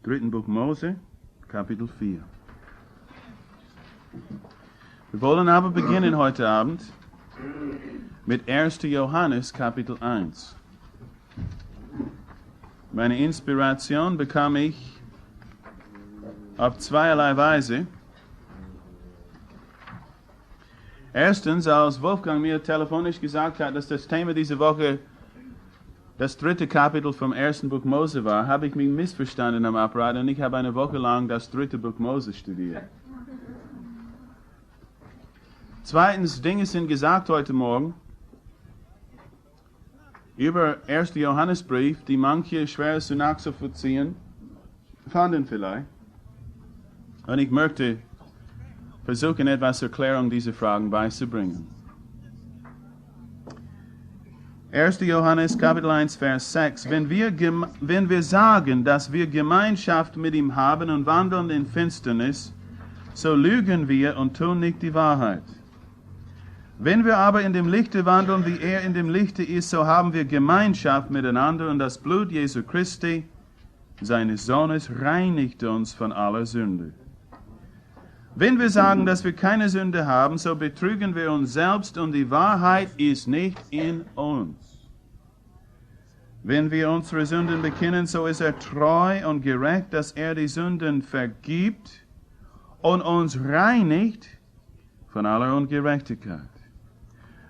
Dritten Buch Mose, Kapitel 4. Wir wollen aber beginnen heute Abend mit 1. Johannes, Kapitel 1. Meine Inspiration bekam ich auf zweierlei Weise. Erstens, als Wolfgang mir telefonisch gesagt hat, dass das Thema dieser Woche das 3. Kapitel vom 1. Buch Mose war, habe ich mich missverstanden am Apparat und ich habe eine Woche lang das 3. Buch Mose studiert. Zweitens, Dinge sind gesagt heute Morgen über 1. Johannesbrief, die manche schwer zu nachzuvollziehen fanden vielleicht. Und ich möchte versuchen, etwas Erklärung dieser Fragen beizubringen. 1. Johannes, Kapitel 1, Vers 6. Wenn wir sagen, dass wir Gemeinschaft mit ihm haben und wandeln in Finsternis, so lügen wir und tun nicht die Wahrheit. Wenn wir aber in dem Lichte wandeln, wie er in dem Lichte ist, so haben wir Gemeinschaft miteinander und das Blut Jesu Christi, seines Sohnes, reinigt uns von aller Sünde. Wenn wir sagen, dass wir keine Sünde haben, so betrügen wir uns selbst und die Wahrheit ist nicht in uns. Wenn wir unsere Sünden bekennen, so ist er treu und gerecht, dass er die Sünden vergibt und uns reinigt von aller Ungerechtigkeit.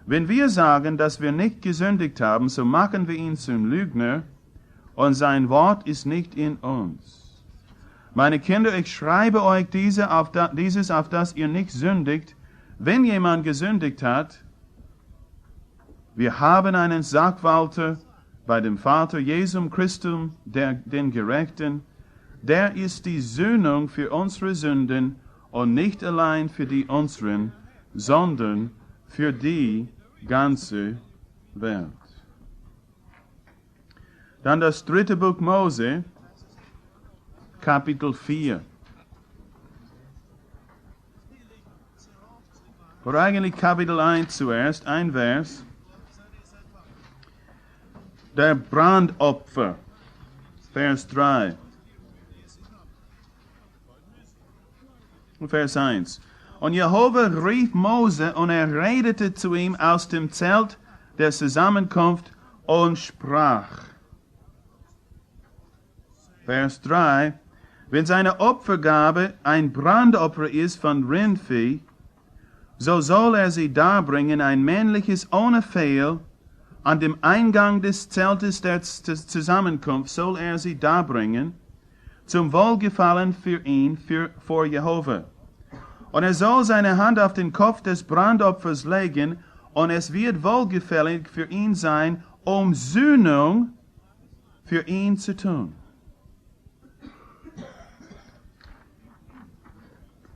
Wenn wir sagen, dass wir nicht gesündigt haben, so machen wir ihn zum Lügner und sein Wort ist nicht in uns. Meine Kinder, ich schreibe euch dieses, auf das ihr nicht sündigt. Wenn jemand gesündigt hat, wir haben einen Sachwalter bei dem Vater Jesum Christum, den Gerechten. Der ist die Sühnung für unsere Sünden und nicht allein für die unseren, sondern für die ganze Welt. Dann das 3. Buch Mose, Kapitel 4. Oder eigentlich Kapitel 1 zuerst, ein Vers. Der Brandopfer, Vers 3. Vers 1. Und Jehova rief Mose und er redete zu ihm aus dem Zelt der Zusammenkunft und sprach. Vers 3. Wenn seine Opfergabe ein Brandopfer ist von Rindvieh, so soll er sie darbringen, ein männliches ohne Fehl, an dem Eingang des Zeltes der Zusammenkunft soll er sie darbringen, zum Wohlgefallen für ihn, vor Jehova. Und er soll seine Hand auf den Kopf des Brandopfers legen, und es wird wohlgefällig für ihn sein, um Sühnung für ihn zu tun.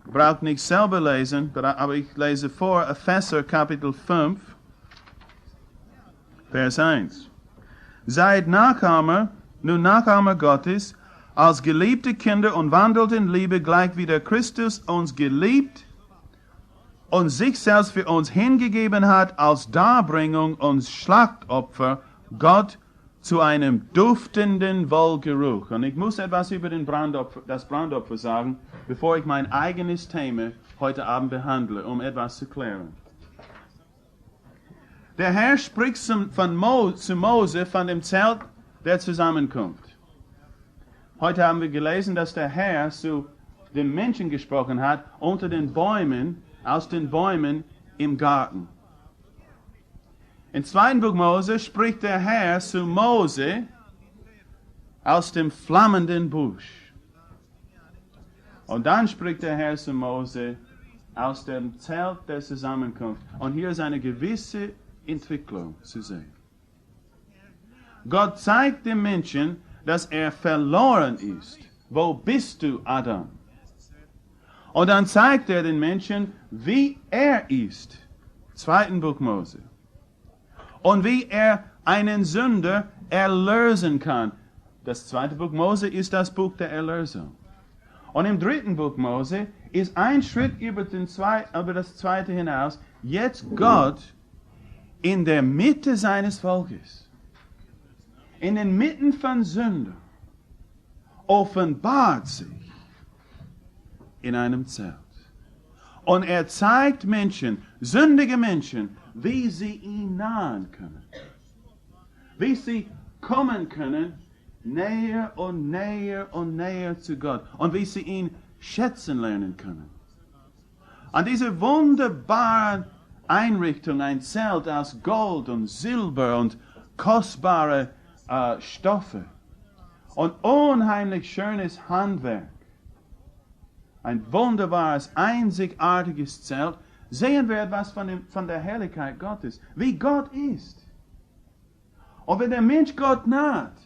Braucht nicht selber lesen, aber ich lese vor, Epheser Kapitel 5, Vers 1. Seid Nachahmer Gottes, als geliebte Kinder und wandelt in Liebe, gleich wie der Christus uns geliebt und sich selbst für uns hingegeben hat, als Darbringung und Schlachtopfer Gott zu einem duftenden Wohlgeruch. Und ich muss etwas über das Brandopfer sagen, bevor ich mein eigenes Thema heute Abend behandle, um etwas zu klären. Der Herr spricht zu Mose von dem Zelt der Zusammenkunft. Heute haben wir gelesen, dass der Herr zu den Menschen gesprochen hat, unter den Bäumen, aus den Bäumen im Garten. Im 2. Buch Mose spricht der Herr zu Mose aus dem flammenden Busch. Und dann spricht der Herr zu Mose aus dem Zelt der Zusammenkunft. Und hier ist eine gewisse Entwicklung zu sehen. Gott zeigt dem Menschen, dass er verloren ist. Wo bist du, Adam? Und dann zeigt er den Menschen, wie er ist. 2. Buch Mose. Und wie er einen Sünder erlösen kann. Das 2. Buch Mose ist das Buch der Erlösung. Und im 3. Buch Mose ist ein Schritt über das 2. hinaus, jetzt Gott in der Mitte seines Volkes. In den Mitten von Sündern. offenbart sich in einem Zelt. Und zeigt Menschen, sündige Menschen, wie sie ihn nahen können. Wie sie kommen können, näher und näher und näher zu Gott. Und wie sie ihn schätzen lernen können. An diese wunderbare Einrichtung, ein Zelt aus Gold und Silber und kostbare Stoffe und unheimlich schönes Handwerk. Ein wunderbares, einzigartiges Zelt. Sehen wir etwas von der Herrlichkeit Gottes, wie Gott ist. Und wenn der Mensch Gott naht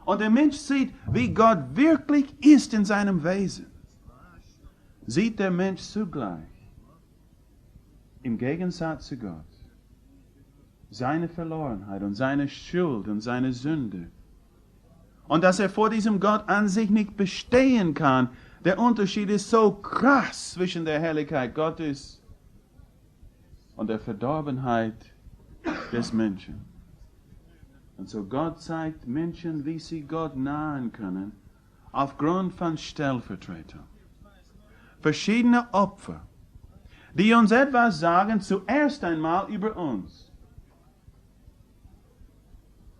und der Mensch sieht, wie Gott wirklich ist in seinem Wesen, sieht der Mensch zugleich, im Gegensatz zu Gott, seine Verlorenheit und seine Schuld und seine Sünde. Und dass er vor diesem Gott an sich nicht bestehen kann. Der Unterschied ist so krass zwischen der Herrlichkeit Gottes und der Verdorbenheit des Menschen. Und so Gott zeigt Menschen, wie sie Gott nahen können, aufgrund von Stellvertretern. Verschiedene Opfer, die uns etwas sagen, zuerst einmal über uns.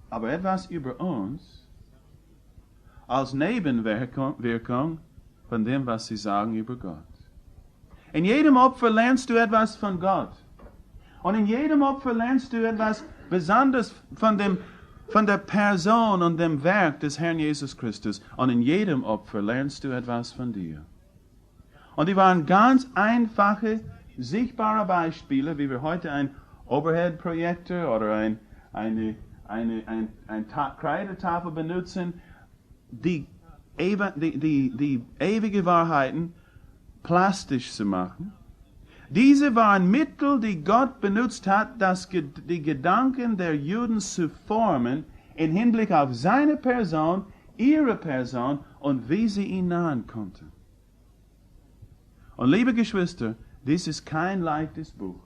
Aber etwas über uns als Nebenwirkung von dem, was sie sagen über Gott. In jedem Opfer lernst du etwas von Gott. Und in jedem Opfer lernst du etwas Besonderes von der Person und dem Werk des Herrn Jesus Christus. Und in jedem Opfer lernst du etwas von dir. Und die waren ganz einfache, sichtbare Beispiele, wie wir heute ein Overhead-Projektor oder eine Kreidetafel benutzen, die ewige Wahrheiten plastisch zu machen. Diese waren Mittel, die Gott benutzt hat, die Gedanken der Juden zu formen, im Hinblick auf seine Person, ihre Person und wie sie ihn nahen konnten. Und liebe Geschwister, dies ist kein leichtes Buch.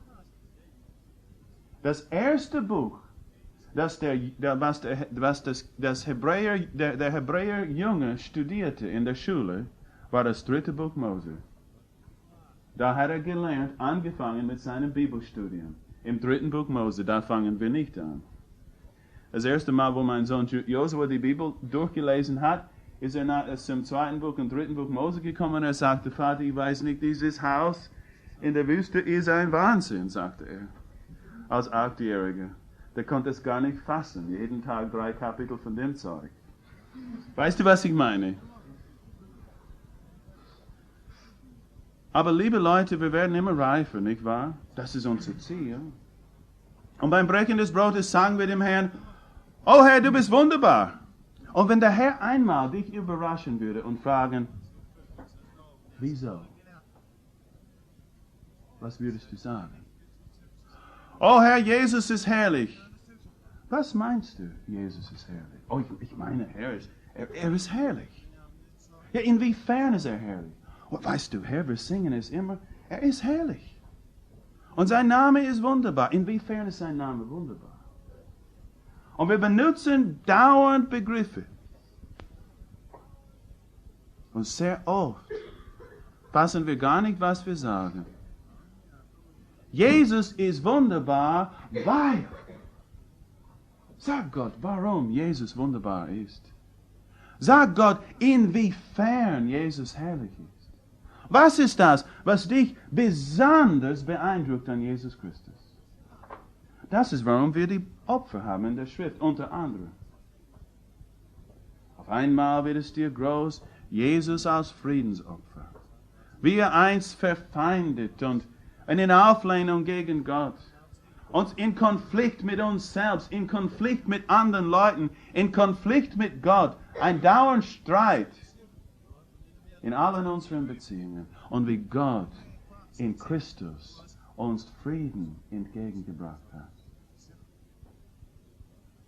Das erste Buch, das der Hebräer-Junge studierte in der Schule, war das 3. Buch Mose. Da hat er gelernt, angefangen mit seinem Bibelstudium. Im 3. Buch Mose, da fangen wir nicht an. Das erste Mal, wo mein Sohn Josua die Bibel durchgelesen hat, ist er zum 2. Buch und 3. Buch Mose gekommen und er sagte, Vater, ich weiß nicht, dieses Haus in der Wüste ist ein Wahnsinn, sagte er, als 8-Jähriger. Der konnte es gar nicht fassen, jeden Tag 3 Kapitel von dem Zeug. Weißt du, was ich meine? Aber liebe Leute, wir werden immer reifer, nicht wahr? Das ist unser Ziel. Und beim Brechen des Brotes sagen wir dem Herrn, oh Herr, du bist wunderbar. Und wenn der Herr einmal dich überraschen würde und fragen, wieso? Was würdest du sagen? Oh Herr, Jesus ist herrlich. Was meinst du, Jesus ist herrlich? Oh, ich meine, er ist herrlich. Ja, inwiefern ist er herrlich? Oh, weißt du, Herr, wir singen es immer, er ist herrlich. Und sein Name ist wunderbar. Inwiefern ist sein Name wunderbar? Und wir benutzen dauernd Begriffe. Und sehr oft fassen wir gar nicht, was wir sagen. Jesus ist wunderbar, weil. Sag Gott, warum Jesus wunderbar ist. Sag Gott, inwiefern Jesus herrlich ist. Was ist das, was dich besonders beeindruckt an Jesus Christus? Das ist, warum wir die Opfer haben in der Schrift, unter anderem. Auf einmal wird es dir groß, Jesus als Friedensopfer. Wie er einst verfeindet und in Auflehnung gegen Gott. Und in Konflikt mit uns selbst, in Konflikt mit anderen Leuten, in Konflikt mit Gott. Ein dauernder Streit in allen unseren Beziehungen. Und wie Gott in Christus uns Frieden entgegengebracht hat.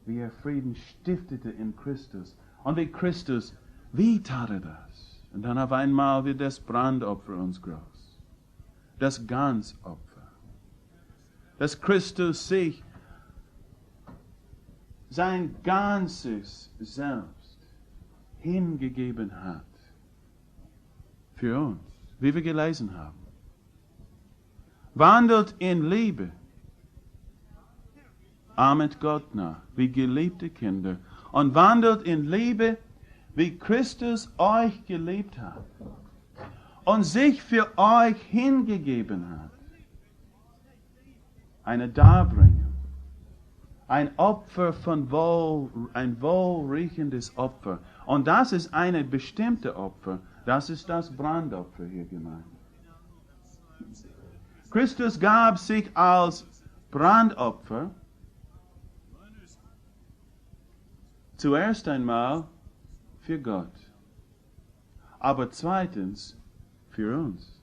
Wie er Frieden stiftete in Christus. Und wie Christus, wie tat er das? Und dann auf einmal wird das Brandopfer uns groß. Das Ganzopfer. Dass Christus sich sein ganzes Selbst hingegeben hat. Für uns, wie wir gelesen haben. Wandelt in Liebe. Ahmet Gott nach, wie geliebte Kinder. Und wandelt in Liebe, wie Christus euch geliebt hat. Und sich für euch hingegeben hat. Eine Darbringung. Ein Opfer von ein wohlriechendes Opfer. Und das ist eine bestimmte Opfer. Das ist das Brandopfer hier gemeint. Christus gab sich als Brandopfer zuerst einmal für Gott, aber zweitens für uns.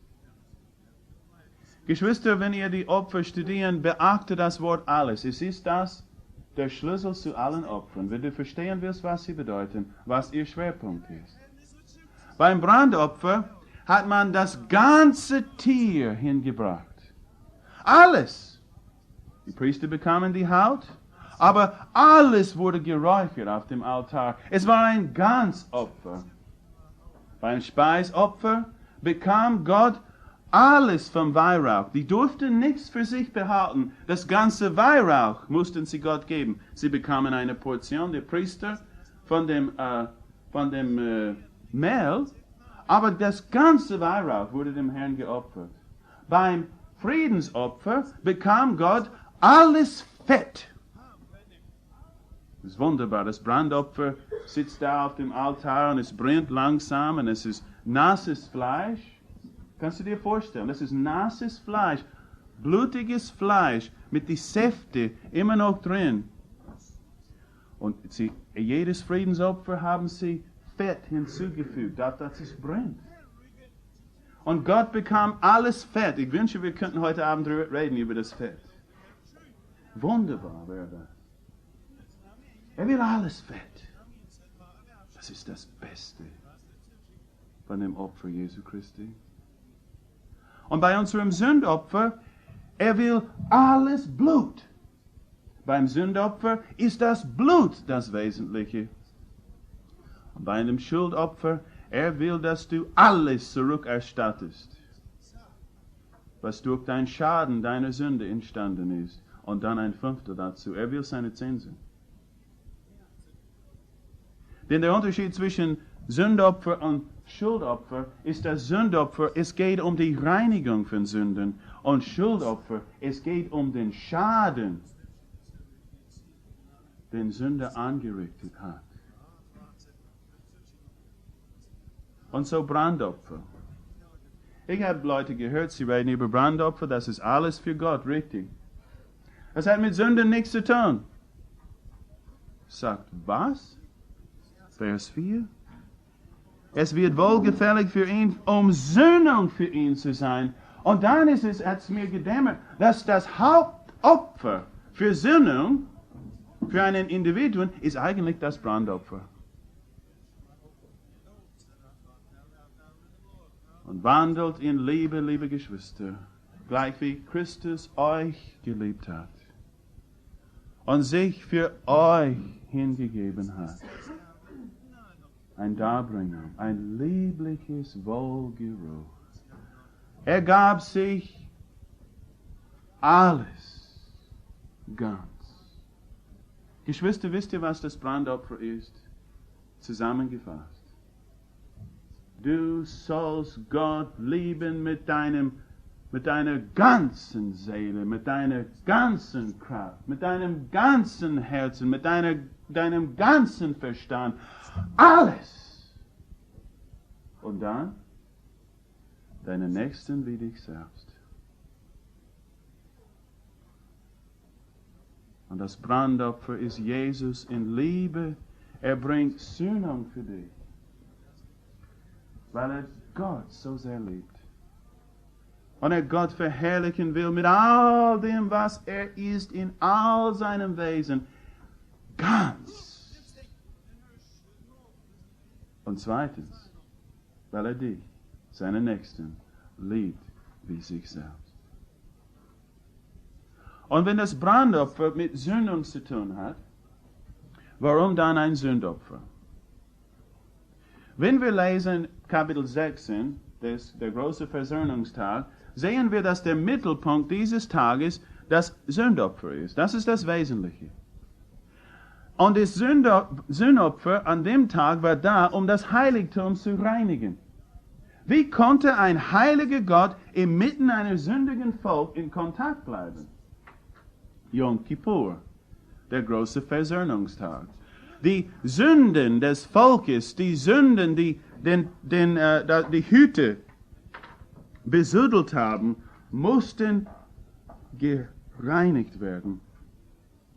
Geschwister, wenn ihr die Opfer studieren, beachtet das Wort alles. Es ist das der Schlüssel zu allen Opfern. Wenn du verstehen willst, was sie bedeuten, was ihr Schwerpunkt ist. Beim Brandopfer hat man das ganze Tier hingebracht. Alles. Die Priester bekamen die Haut, aber alles wurde geräuchert auf dem Altar. Es war ein Ganzopfer. Beim Speisopfer bekam Gott alles vom Weihrauch. Die durften nichts für sich behalten. Das ganze Weihrauch mussten sie Gott geben. Sie bekamen eine Portion, der Priester, von dem Mehl, aber das ganze Weihrauch wurde dem Herrn geopfert. Beim Friedensopfer bekam Gott alles Fett. Das ist wunderbar. Das Brandopfer sitzt da auf dem Altar und es brennt langsam und es ist nasses Fleisch. Kannst du dir vorstellen? Das ist nasses Fleisch, blutiges Fleisch mit die Säfte immer noch drin. Und jedes Friedensopfer haben sie Fett hinzugefügt, dass es brennt. Und Gott bekam alles Fett. Ich wünsche, wir könnten heute Abend reden über das Fett. Wunderbar wäre das. Er will alles Fett. Das ist das Beste von dem Opfer Jesu Christi. Und bei unserem Sündopfer, er will alles Blut. Beim Sündopfer ist das Blut das Wesentliche. Und bei einem Schuldopfer, er will, dass du alles zurückerstattest, was durch deinen Schaden, deiner Sünde entstanden ist. Und dann ein Fünftel dazu. Er will seine Zinsen. Denn der Unterschied zwischen Sündopfer und Schuldopfer ist das Sündopfer, es geht um die Reinigung von Sünden. Und Schuldopfer, es geht um den Schaden, den Sünder angerichtet hat. Und so Brandopfer. Ich habe Leute gehört, sie reden über Brandopfer, das ist alles für Gott, richtig. Das hat mit Sünden nichts zu tun. Sagt was? Vers 4. Es wird wohlgefällig für ihn, um Sühnung für ihn zu sein. Und dann ist es, hat es mir gedämmert, dass das Hauptopfer für Sühnung, für einen Individuum, ist eigentlich das Brandopfer. Und wandelt in Liebe, liebe Geschwister, gleich wie Christus euch geliebt hat und sich für euch hingegeben hat. Ein Darbringen, ein liebliches Wohlgeruch. Er gab sich alles ganz. Geschwister, wisst ihr, was das Brandopfer ist? Zusammengefasst. Du sollst Gott lieben mit deiner ganzen Seele, mit deiner ganzen Kraft, mit deinem ganzen Herzen, mit deinem ganzen Verstand. Alles. Und dann deinen Nächsten wie dich selbst. Und das Brandopfer ist Jesus in Liebe. Er bringt Sühnung für dich, weil er Gott so sehr liebt. Und er Gott verherrlichen will mit all dem, was er ist, in all seinem Wesen. Ganz. Und zweitens, weil er dich, seinen Nächsten, liebt wie sich selbst. Und wenn das Brandopfer mit Sündung zu tun hat, warum dann ein Sündopfer? Wenn wir lesen Kapitel 16, der große Versöhnungstag, sehen wir, dass der Mittelpunkt dieses Tages das Sündopfer ist. Das ist das Wesentliche. Und das Sündopfer an dem Tag war da, um das Heiligtum zu reinigen. Wie konnte ein heiliger Gott inmitten einer sündigen Volk in Kontakt bleiben? Yom Kippur, der große Versöhnungstag. Die Sünden des Volkes, die Sünden, die die Hüte besudelt haben, mussten gereinigt werden.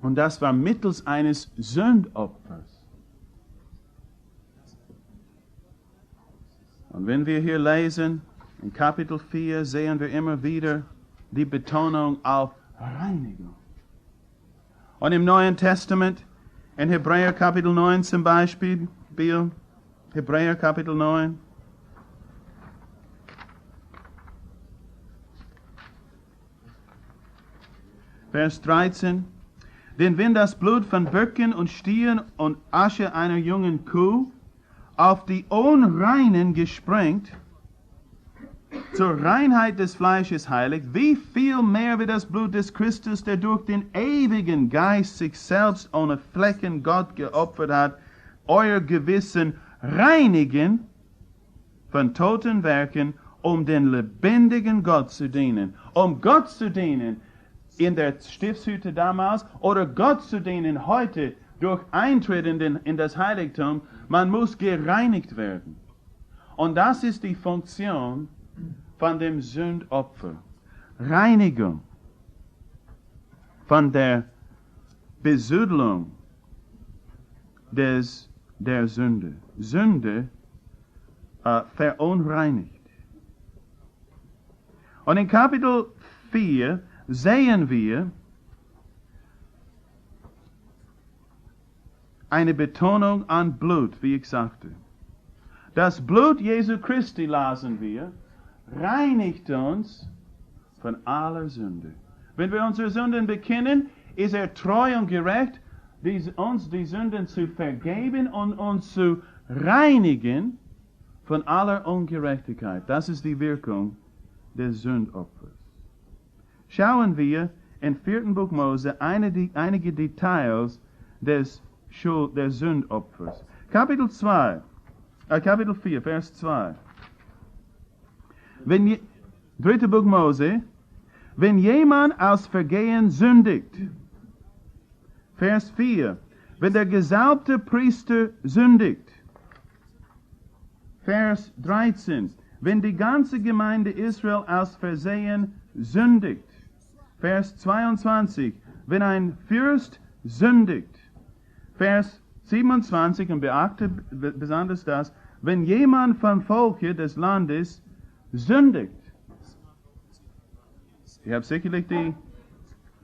Und das war mittels eines Sündopfers. Und wenn wir hier lesen, in Kapitel 4, sehen wir immer wieder die Betonung auf Reinigung. Und im Neuen Testament, in Hebräer Kapitel 9 zum Beispiel, Hebräer Kapitel 9, Vers 13. Denn wenn das Blut von Böcken und Stieren und Asche einer jungen Kuh auf die Unreinen gesprengt, zur Reinheit des Fleisches heiligt, wie viel mehr wird das Blut des Christus, der durch den ewigen Geist sich selbst ohne Flecken Gott geopfert hat, euer Gewissen reinigen von toten Werken, um den lebendigen Gott zu dienen. Um Gott zu dienen in der Stiftshütte damals oder Gott zu dienen heute durch Eintritt in das Heiligtum, man muss gereinigt werden. Und das ist die Funktion von dem Sündopfer. Reinigung von der Besudlung der Sünde. Sünde verunreinigt. Und in Kapitel 4 sehen wir eine Betonung an Blut, wie ich sagte. Das Blut Jesu Christi, lasen wir, reinigt uns von aller Sünde. Wenn wir unsere Sünden bekennen, ist er treu und gerecht, uns die Sünden zu vergeben und uns zu reinigen von aller Ungerechtigkeit. Das ist die Wirkung des Sündopfers. Schauen wir im 4. Buch Mose einige Details des Sündopfers. Kapitel 4, Vers 2. 3. Buch Mose, wenn jemand aus Vergehen sündigt. Vers 4. Wenn der gesalbte Priester sündigt. Vers 13. Wenn die ganze Gemeinde Israel aus Versehen sündigt. Vers 22. Wenn ein Fürst sündigt. Vers 27. Und beachte besonders das. Wenn jemand vom Volke des Landes sündigt. Ihr habt sicherlich die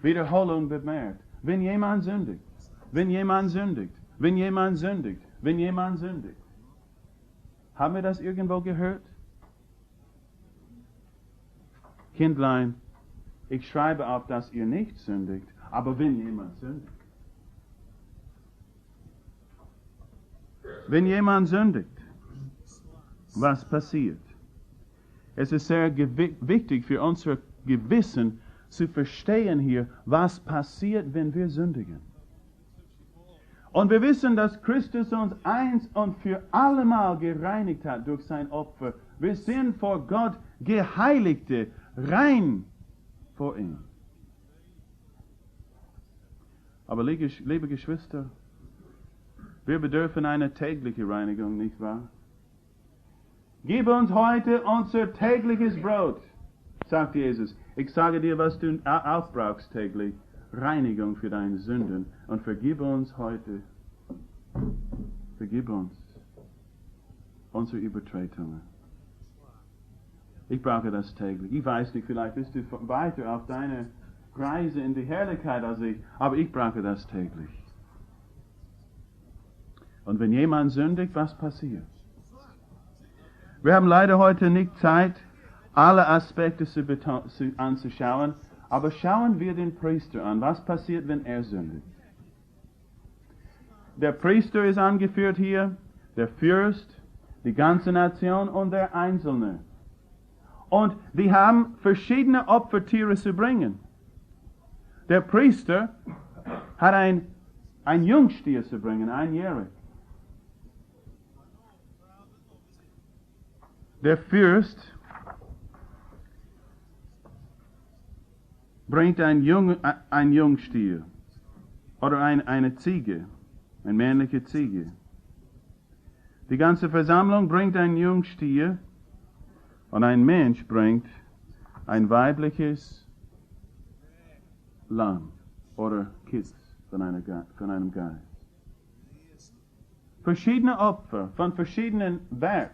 Wiederholung bemerkt. Wenn jemand sündigt. Wenn jemand sündigt. Wenn jemand sündigt. Wenn jemand sündigt. Haben wir das irgendwo gehört? Kindlein, ich schreibe auf, dass ihr nicht sündigt, aber wenn jemand sündigt. Wenn jemand sündigt, was passiert? Es ist sehr wichtig für unser Gewissen zu verstehen hier, was passiert, wenn wir sündigen. Und wir wissen, dass Christus uns eins und für allemal gereinigt hat durch sein Opfer. Wir sind vor Gott Geheiligte, rein vor ihm. Aber liebe Geschwister, wir bedürfen eine tägliche Reinigung, nicht wahr? Gib uns heute unser tägliches Brot, sagt Jesus. Ich sage dir, was du auch brauchst täglich. Reinigung für deine Sünden. Und vergib uns heute. Vergib uns unsere Übertretungen. Ich brauche das täglich. Ich weiß nicht, vielleicht bist du weiter auf deiner Reise in die Herrlichkeit als ich, aber ich brauche das täglich. Und wenn jemand sündigt, was passiert? Wir haben leider heute nicht Zeit, alle Aspekte anzuschauen, aber schauen wir den Priester an. Was passiert, wenn er sündigt? Der Priester ist angeführt hier, der Fürst, Die ganze Nation und der Einzelne. Und die haben verschiedene Opfertiere zu bringen. Der Priester hat ein Jungstier zu bringen, einjährig. Der Fürst bringt ein Jungstier oder eine Ziege, eine männliche Ziege. Die ganze Versammlung bringt ein Jungstier und ein Mensch bringt ein weibliches Lamm oder Kind von einem Geist. Verschiedene Opfer von verschiedenen Wert.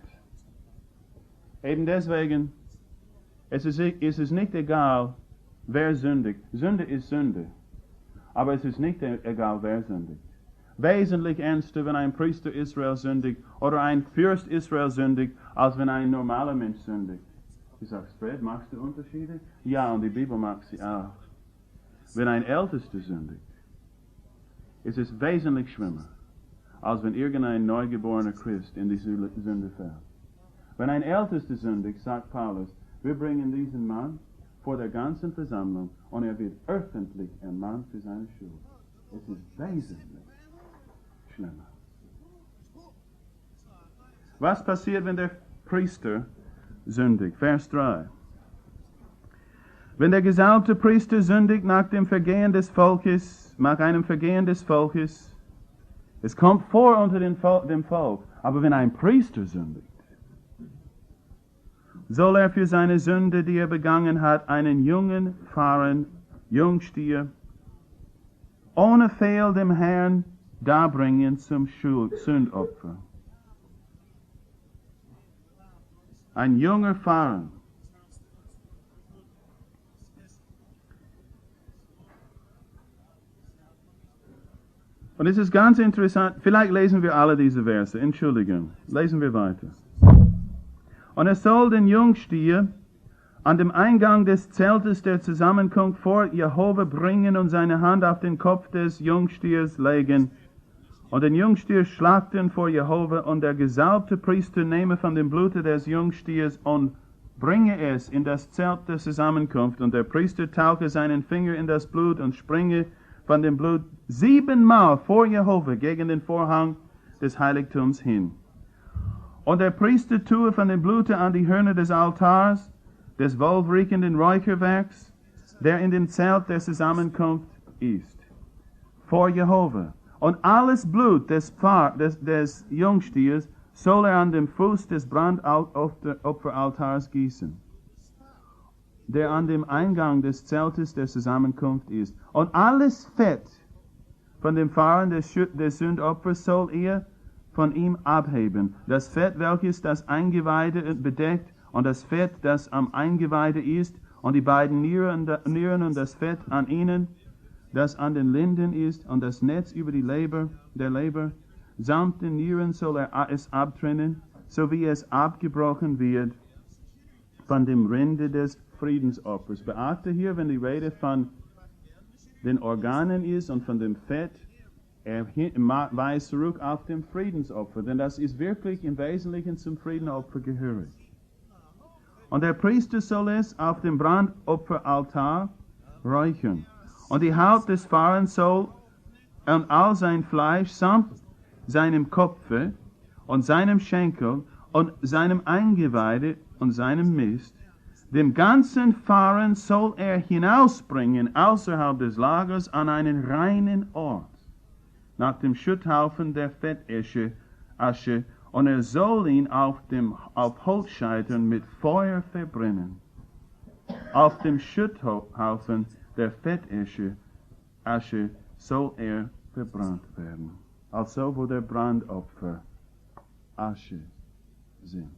Eben deswegen ist es nicht egal, wer sündigt. Sünde ist Sünde. Aber es ist nicht egal, wer sündigt. Wesentlich ernster, wenn ein Priester Israel sündigt oder ein Fürst Israel sündigt, als wenn ein normaler Mensch sündigt. Du sagst, Fred, machst du Unterschiede? Ja, und die Bibel macht sie auch. Wenn ein Ältester sündigt, ist es wesentlich schlimmer, als wenn irgendein neugeborener Christ in die Sünde fällt. Wenn ein Ältester sündigt, sagt Paulus, wir bringen diesen Mann vor der ganzen Versammlung und er wird öffentlich ermahnt für seine Schuld. Es ist wesentlich schlimmer. Was passiert, wenn der Priester sündigt? Vers 3. Wenn der gesalbte Priester sündigt nach einem Vergehen des Volkes, es kommt vor unter dem Volk, aber wenn ein Priester sündigt, soll er für seine Sünde, die er begangen hat, einen jungen Farren, Jungstier, ohne Fehl dem Herrn darbringen zum Sündopfer. Ein junger Farren. Und es ist ganz interessant, vielleicht lesen wir alle diese Verse, Entschuldigung, lesen wir weiter. Und er soll den Jungstier an dem Eingang des Zeltes der Zusammenkunft vor Jehova bringen und seine Hand auf den Kopf des Jungstiers legen und den Jungstier schlachten vor Jehova und der gesalbte Priester nehme von dem Blute des Jungstiers und bringe es in das Zelt der Zusammenkunft und der Priester tauche seinen Finger in das Blut und springe von dem Blut 7-mal vor Jehova gegen den Vorhang des Heiligtums hin. Und der Priester tue von dem Blute an die Hörner des Altars, des wohlriechenden Räucherwerks, der in dem Zelt der Zusammenkunft ist, vor Jehova. Und alles Blut des Jungstiers soll er an dem Fuß des Brandopferaltars gießen, der an dem Eingang des Zeltes der Zusammenkunft ist. Und alles Fett von dem Farren des Sündopfers soll er von ihm abheben. Das Fett, welches das Eingeweide bedeckt, und das Fett, das am Eingeweide ist, und die beiden Nieren und das Fett an ihnen, das an den Lenden ist, und das Netz über die der Leber, samt den Nieren soll er es abtrennen, so wie es abgebrochen wird von dem Rinde des Friedensopfers. Beachte hier, wenn die Rede von den Organen ist und von dem Fett, er weist zurück auf dem Friedensopfer, denn das ist wirklich im Wesentlichen zum Friedensopfer gehörig. Und der Priester soll es auf dem Brandopferaltar räuchern. Und die Haut des Farrens soll und all sein Fleisch samt seinem Kopfe und seinem Schenkel und seinem Eingeweide und seinem Mist, dem ganzen Farren soll er hinausbringen außerhalb des Lagers an einen reinen Ort, nach dem Schutthaufen der Fettasche, und er soll ihn auf Holzscheitern mit Feuer verbrennen. Auf dem Schutthaufen der Fettasche soll er verbrannt werden. Also wo der Brandopfer Asche sind.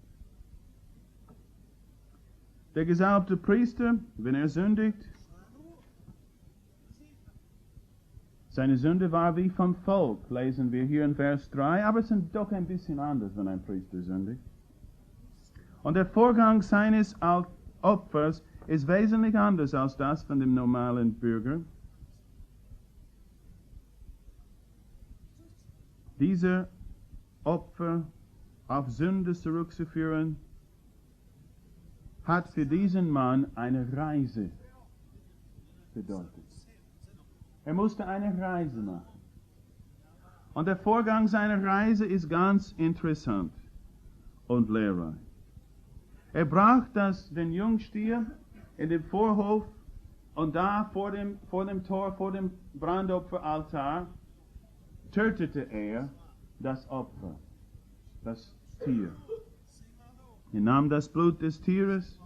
Der gesalbte Priester, wenn er sündigt, seine Sünde war wie vom Volk, lesen wir hier in Vers 3, aber es ist doch ein bisschen anders, wenn ein Priester sündigt. Und der Vorgang seines Opfers ist wesentlich anders als das von dem normalen Bürger. Dieser Opfer auf Sünde zurückzuführen, hat für diesen Mann eine Reise bedeutet. Er musste eine Reise machen. Und der Vorgang seiner Reise ist ganz interessant und lehrreich. Er brachte den Jungstier in den Vorhof und da vor dem Tor, vor dem Brandopferaltar, tötete er das Opfer, das Tier. Er nahm das Blut des Tieres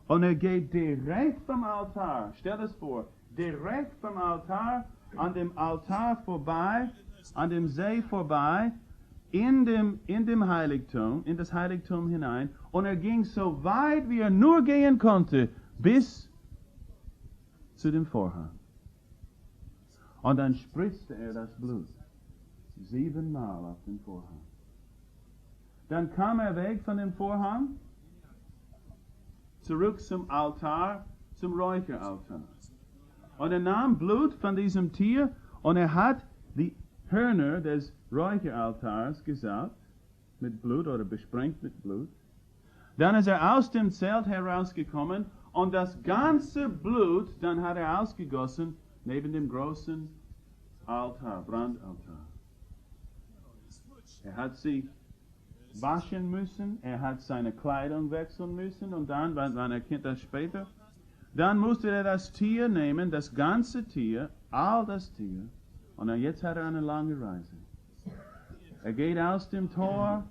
und er geht direkt vom Altar, stell das vor, direkt vom Altar, an dem Altar vorbei, an dem See vorbei, in dem Heiligtum, in das Heiligtum hinein, und er ging so weit, wie er nur gehen konnte, bis zu dem Vorhang. Und dann spritzte er das Blut 7-mal auf den Vorhang. Dann kam er weg von dem Vorhang, zurück zum Altar, zum Räucheraltar. Und er nahm Blut von diesem Tier und er hat die Hörner des Räucheraltars gesalbt mit Blut oder besprengt mit Blut. Dann ist er aus dem Zelt herausgekommen und das ganze Blut, dann hat er ausgegossen neben dem großen Altar, Brandaltar. Er hat sich waschen müssen, er hat seine Kleidung wechseln müssen und dann, wann er kennt das später, dann musste er das Tier nehmen, das ganze Tier, all das Tier, und jetzt hat er eine lange Reise. Er geht aus dem Tor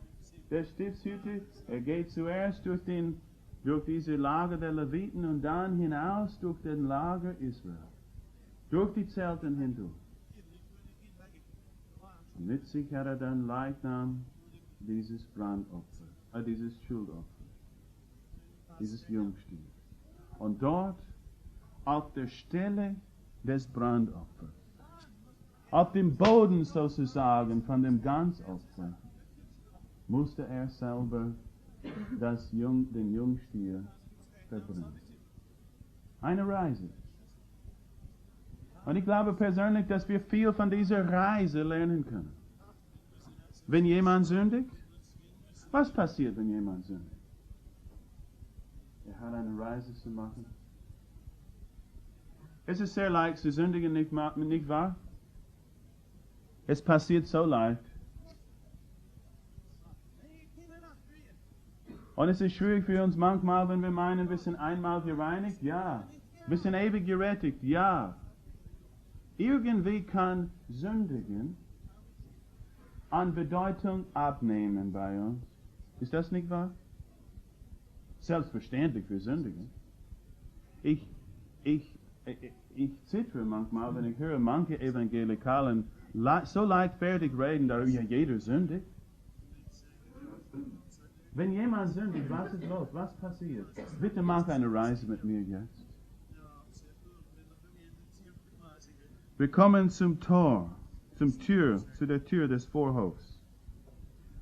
der Stiftshütte, er geht zuerst durch diese Lager der Leviten und dann hinaus durch den Lager Israel, durch die Zelten hindurch. Und mit sich hat er dann Leichnam dieses Brandopfer, dieses Schuldopfer, dieses Jungstier. Und dort, auf der Stelle des Brandopfers, auf dem Boden sozusagen von dem Ganzopfer, musste er selber den Jungstier verbrennen. Eine Reise. Und ich glaube persönlich, dass wir viel von dieser Reise lernen können. Wenn jemand sündigt, was passiert, wenn jemand sündigt? Er hat eine Reise zu machen. Es ist sehr leicht zu sündigen, nicht wahr? Es passiert so leicht. Und es ist schwierig für uns manchmal, wenn wir meinen, wir sind einmal gereinigt, ja. Wir sind ewig gerettet, ja. Irgendwie kann Sündigen an Bedeutung abnehmen bei uns. Ist das nicht wahr? Selbstverständlich für Sündigen. Ich zittere manchmal, wenn ich höre manche Evangelikalen so leichtfertig reden darüber, ja, jeder sündigt. Wenn jemand sündigt, was ist los? Was passiert? Bitte mach eine Reise mit mir jetzt. Wir kommen zum Tor, zu der Tür des Vorhofs.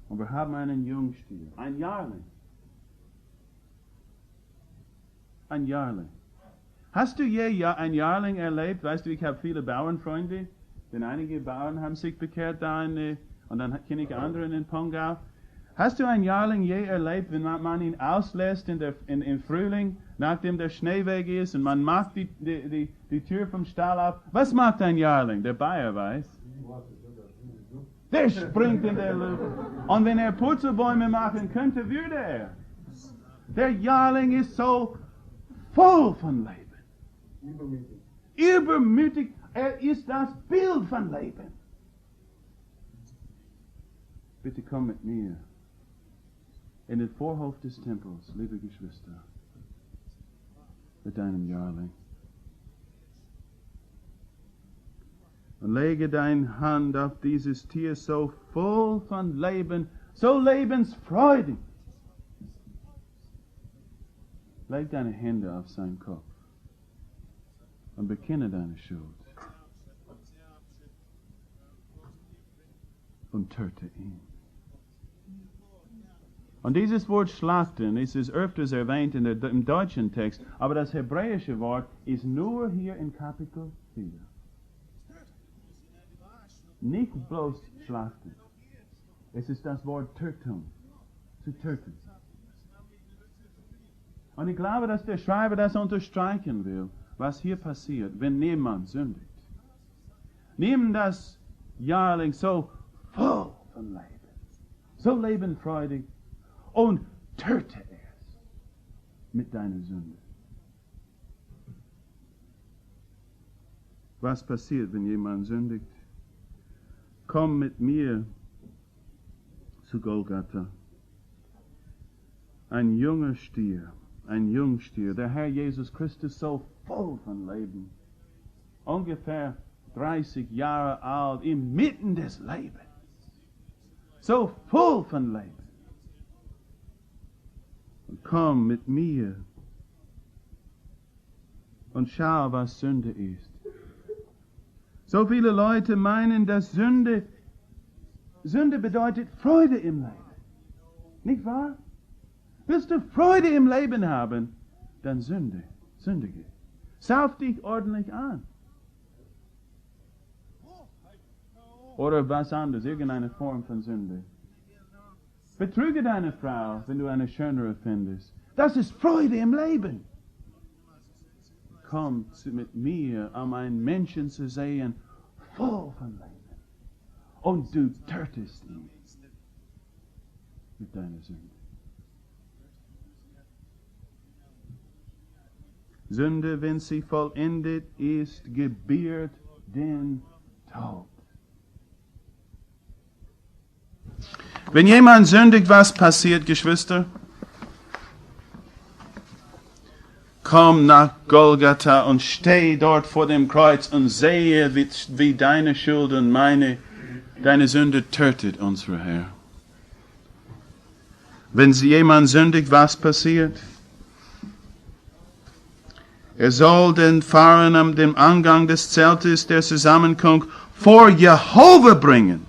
Und wir haben einen Jungstier, ein Jahrling. Ein Jahrling. Hast du je ein Jahrling erlebt? Weißt du, ich habe viele Bauernfreunde, denn einige Bauern haben sich bekehrt da und dann kenne ich andere in Pongau. Hast du ein Jahrling je erlebt, wenn man ihn auslässt im Frühling, nachdem der Schnee weg ist und man macht die Tür vom Stall auf? Was macht ein Jahrling? Der Bayer weiß. Der springt in der Luft. Und wenn er Purzelbäume machen könnte, würde er. Der Jahrling ist so voll von Leben. Übermütig. Er ist das Bild von Leben. Bitte komm mit mir in den Vorhof des Tempels, liebe Geschwister, mit deinem Jahrling. Und lege deine Hand auf dieses Tier so voll von Leben, so lebensfreudig. Leg deine Hände auf seinen Kopf und bekenne deine Schuld. Und töte ihn. Und dieses Wort schlachten ist öfters erwähnt im deutschen Text, aber das hebräische Wort ist nur hier in Kapitel 4. Nicht bloß schlachten. Es ist das Wort Tötung. Zu töten. Und ich glaube, dass der Schreiber das unterstreichen will, was hier passiert, wenn jemand sündigt. Nimm das jährlich so voll von Leben, so lebenfreudig und töte es mit deiner Sünde. Was passiert, wenn jemand sündigt? Komm mit mir zu Golgatha. Ein junger Stier, ein Jungstier, der Herr Jesus Christus so voll von Leben, ungefähr 30 Jahre alt, inmitten des Lebens, so voll von Leben. Und komm mit mir und schau, was Sünde ist. So viele Leute meinen, dass Sünde bedeutet Freude im Leben. Nicht wahr? Willst du Freude im Leben haben, dann sündige. Sauf dich ordentlich an. Oder was anderes, irgendeine Form von Sünde. Betrüge deine Frau, wenn du eine schönere findest. Das ist Freude im Leben. Komm mit mir, um einen Menschen zu sehen, voll von Leben. Und du tötest ihn mit deiner Sünde. Sünde, wenn sie vollendet ist, gebiert den Tod. Wenn jemand sündigt, was passiert, Geschwister? Komm nach Golgatha und steh dort vor dem Kreuz und sehe, wie deine Schuld und deine Sünde tötet, unser Herr. Wenn jemand sündigt, was passiert? Er soll den Pfarrer am dem Angang des Zeltes der Zusammenkunft vor Jehova bringen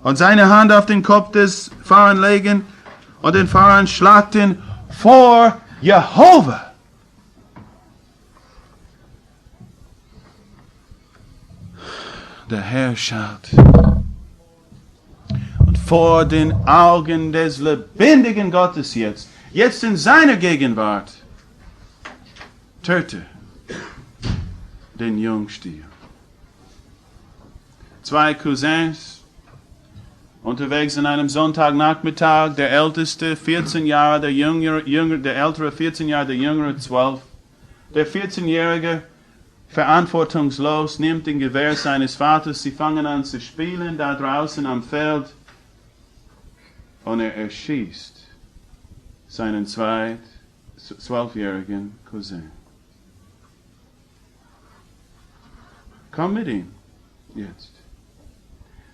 und seine Hand auf den Kopf des Pfarrers legen und den Pfarrer schlachten vor Jehova. Der Herr schaut. Und vor den Augen des lebendigen Gottes jetzt in seiner Gegenwart, töte den Jungstier. 2 Cousins unterwegs an einem Sonntagnachmittag, der Älteste 14 Jahre, der Ältere 14 Jahre, der Jüngere 12. Der 14-Jährige, verantwortungslos, nimmt den Gewehr seines Vaters, sie fangen an zu spielen, da draußen am Feld, und er erschießt seinen 12-jährigen Cousin. Komm mit ihm jetzt.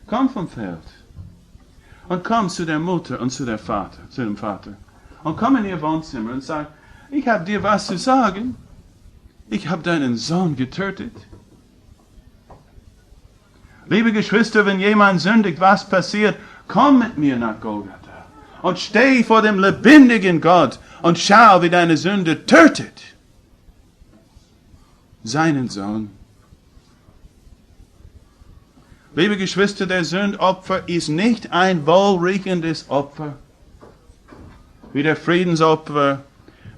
Komm vom Feld. Und komm zu der Mutter und zu dem Vater. Und komm in ihr Wohnzimmer und sag, ich habe dir was zu sagen. Ich habe deinen Sohn getötet. Liebe Geschwister, wenn jemand sündigt, was passiert? Komm mit mir nach Golgatha und steh vor dem lebendigen Gott und schau, wie deine Sünde tötet seinen Sohn. Liebe Geschwister, der Sündopfer ist nicht ein wohlriechendes Opfer, wie der Friedensopfer,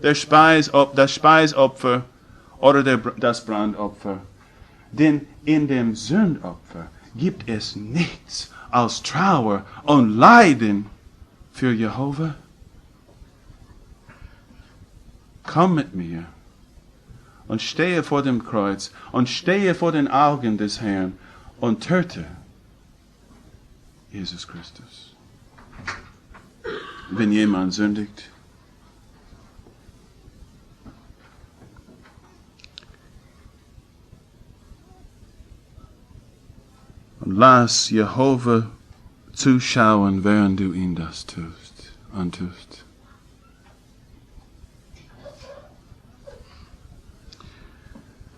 das Speisopfer oder das Brandopfer. Denn in dem Sündopfer gibt es nichts als Trauer und Leiden für Jehova. Komm mit mir und stehe vor dem Kreuz und stehe vor den Augen des Herrn und töte Jesus Christus. Wenn jemand sündigt. Und lass Jehova zuschauen, während du ihm das antust.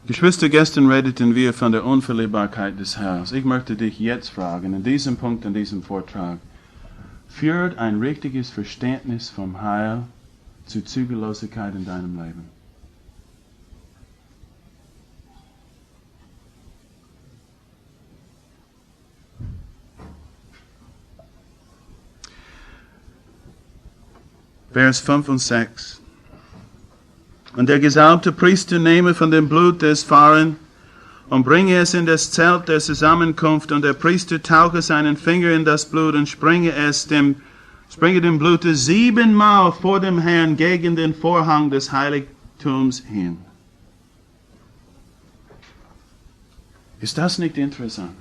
Geschwister, gestern redeten wir von der Unverlierbarkeit des Heils. Ich möchte dich jetzt fragen, in diesem Punkt, in diesem Vortrag, führt ein richtiges Verständnis vom Heil zu Zügellosigkeit in deinem Leben? Vers 5 und 6. Und der gesalbte Priester nehme von dem Blut des Fahren und bringe es in das Zelt der Zusammenkunft, und der Priester tauche seinen Finger in das Blut und springe dem Blute 7-mal vor dem Herrn gegen den Vorhang des Heiligtums hin. Ist das nicht interessant?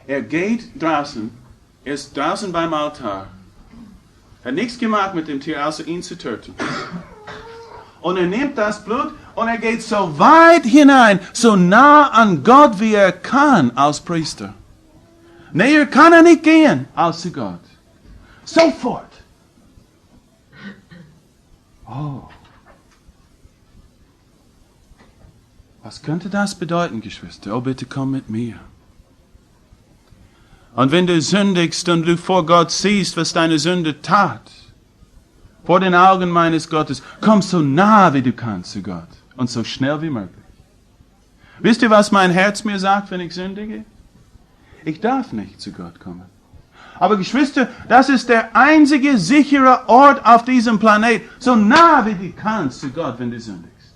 Er geht draußen, er ist draußen beim Altar, hat nichts gemacht mit dem Tier, außer ihn zu töten. Und er nimmt das Blut und er geht so weit hinein, so nah an Gott, wie er kann als Priester. Näher kann er nicht gehen als zu Gott. Sofort. Oh. Was könnte das bedeuten, Geschwister? Oh, bitte komm mit mir. Und wenn du sündigst und du vor Gott siehst, was deine Sünde tat, vor den Augen meines Gottes, komm so nah wie du kannst zu Gott und so schnell wie möglich. Wisst ihr, was mein Herz mir sagt, wenn ich sündige? Ich darf nicht zu Gott kommen. Aber Geschwister, das ist der einzige sichere Ort auf diesem Planet, so nah wie du kannst zu Gott, wenn du sündigst.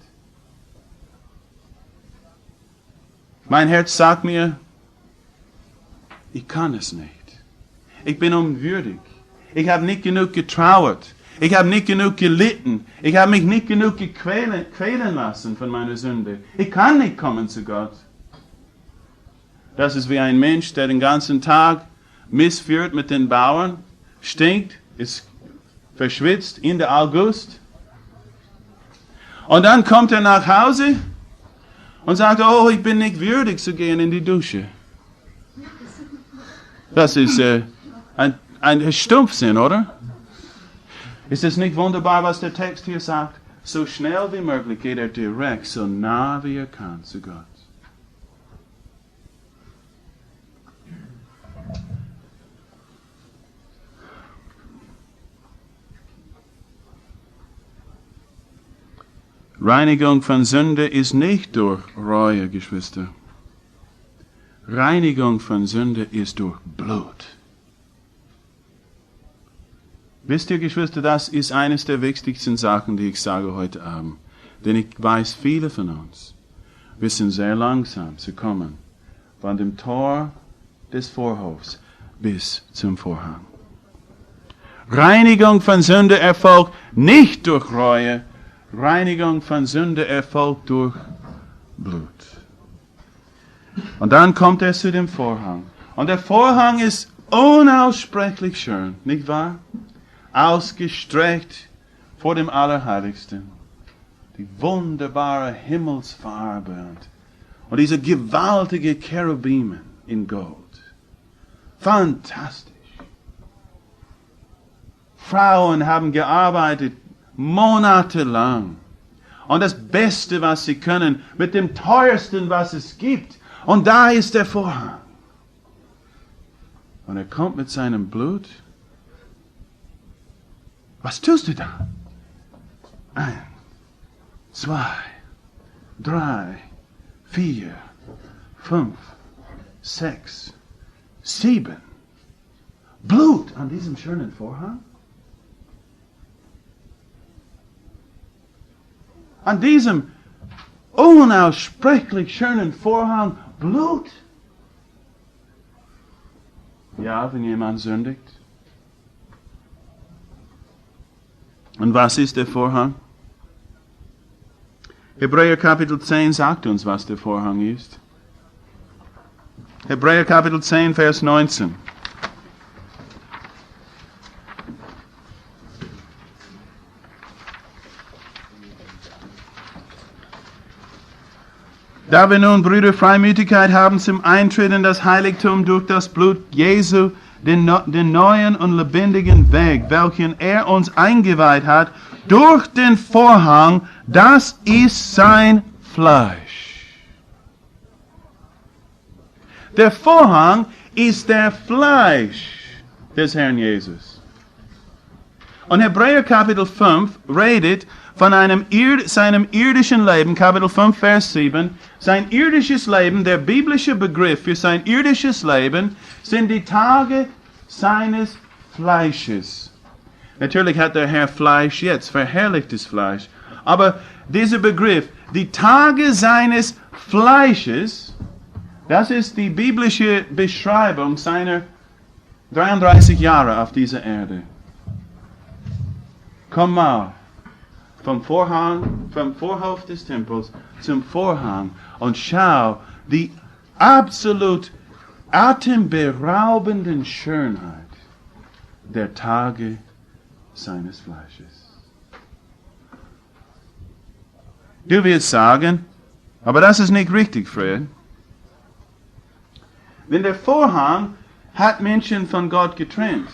Mein Herz sagt mir, ich kann es nicht. Ich bin unwürdig. Ich habe nicht genug getrauert. Ich habe nicht genug gelitten. Ich habe mich nicht genug quälen lassen von meiner Sünde. Ich kann nicht kommen zu Gott. Das ist wie ein Mensch, der den ganzen Tag missführt mit den Bauern, stinkt, ist verschwitzt in der August. Und dann kommt er nach Hause und sagt, oh, ich bin nicht würdig zu gehen in die Dusche. Das ist ein Stumpfsinn, oder? Ist es nicht wunderbar, was der Text hier sagt? So schnell wie möglich geht er direkt, so nah wie er kann zu Gott. Reinigung von Sünde ist nicht durch Reue, Geschwister. Reinigung von Sünde ist durch Blut. Wisst ihr, Geschwister, das ist eines der wichtigsten Sachen, die ich sage heute Abend. Denn ich weiß, viele von uns wissen sehr langsam zu kommen von dem Tor des Vorhofs bis zum Vorhang. Reinigung von Sünde erfolgt nicht durch Reue. Reinigung von Sünde erfolgt durch Blut. Und dann kommt er zu dem Vorhang. Und der Vorhang ist unaussprechlich schön, nicht wahr? Ausgestreckt vor dem Allerheiligsten. Die wunderbare Himmelsfarbe und diese gewaltige Cherubimen in Gold. Fantastisch. Frauen haben gearbeitet monatelang. Und das Beste, was sie können, mit dem teuersten, was es gibt. Und da ist der Vorhang. Und er kommt mit seinem Blut. Was tust du da? 1, 2, 3, 4, 5, 6, 7. Blut an diesem schönen Vorhang? An diesem unaussprechlich schönen Vorhang Blut? Ja, wenn jemand sündigt. Und was ist der Vorhang? Hebräer Kapitel 10 sagt uns, was der Vorhang ist. Hebräer Kapitel 10, Vers 19. Da wir nun, Brüder, Freimütigkeit haben zum Eintritt in das Heiligtum durch das Blut Jesu, den neuen und lebendigen Weg, welchen er uns eingeweiht hat, durch den Vorhang, das ist sein Fleisch. Der Vorhang ist der Fleisch des Herrn Jesus. Und Hebräer Kapitel 5 redet von seinem irdischen Leben, Kapitel 5, Vers 7. Sein irdisches Leben, der biblische Begriff für sein irdisches Leben, sind die Tage seines Fleisches. Natürlich hat der Herr Fleisch jetzt, verherrlichtes Fleisch. Aber dieser Begriff, die Tage seines Fleisches, das ist die biblische Beschreibung seiner 33 Jahre auf dieser Erde. Komm mal vom Vorhof des Tempels zum Vorhang und schau die absolut atemberaubenden Schönheit der Tage seines Fleisches. Du wirst sagen, aber das ist nicht richtig, Fred. Denn der Vorhang hat Menschen von Gott getrennt.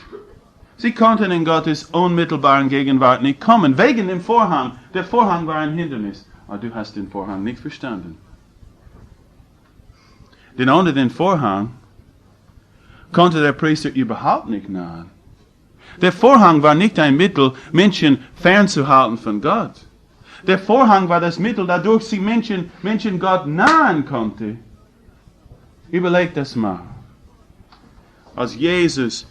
Sie konnten in Gottes unmittelbaren Gegenwart nicht kommen, wegen dem Vorhang. Der Vorhang war ein Hindernis. Aber du hast den Vorhang nicht verstanden. Denn ohne den Vorhang konnte der Priester überhaupt nicht nahen. Der Vorhang war nicht ein Mittel, Menschen fernzuhalten von Gott. Der Vorhang war das Mittel, dadurch sie Menschen Gott nahen konnte. Überleg das mal. Als Jesus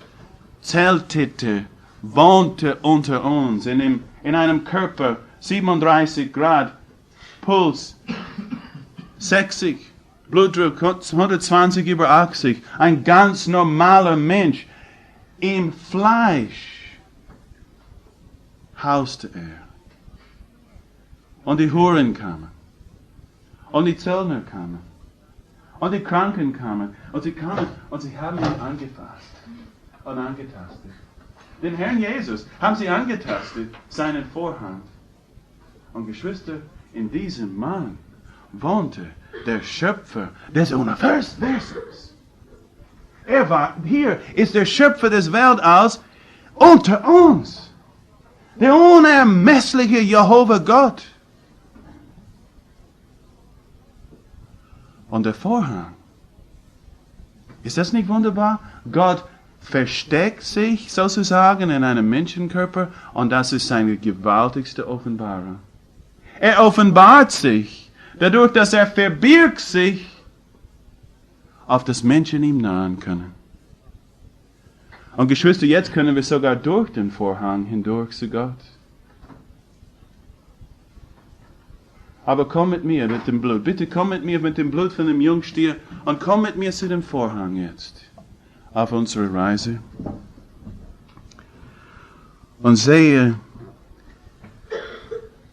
zeltete, wohnte unter uns in einem Körper, 37 Grad, Puls 60, Blutdruck 120 über 80, ein ganz normaler Mensch. Im Fleisch hauste er. Und die Huren kamen. Und die Zöllner kamen. Und die Kranken kamen. Und sie kamen und sie haben ihn angefasst und angetastet. Den Herrn Jesus haben sie angetastet, seinen Vorhang. Und Geschwister, in diesem Mann wohnte der Schöpfer des Universums. Hier ist der Schöpfer des Weltalls unter uns. Der unermessliche Jehova Gott. Und der Vorhang. Ist das nicht wunderbar? Gott versteckt sich sozusagen in einem Menschenkörper und das ist seine gewaltigste Offenbarung. Er offenbart sich dadurch, dass er verbirgt sich, auf das Menschen ihm nahen können. Und Geschwister, jetzt können wir sogar durch den Vorhang hindurch zu Gott. Aber komm mit mir mit dem Blut. Bitte komm mit mir mit dem Blut von dem Jungstier und komm mit mir zu dem Vorhang jetzt. Auf unsere Reise. Und sehe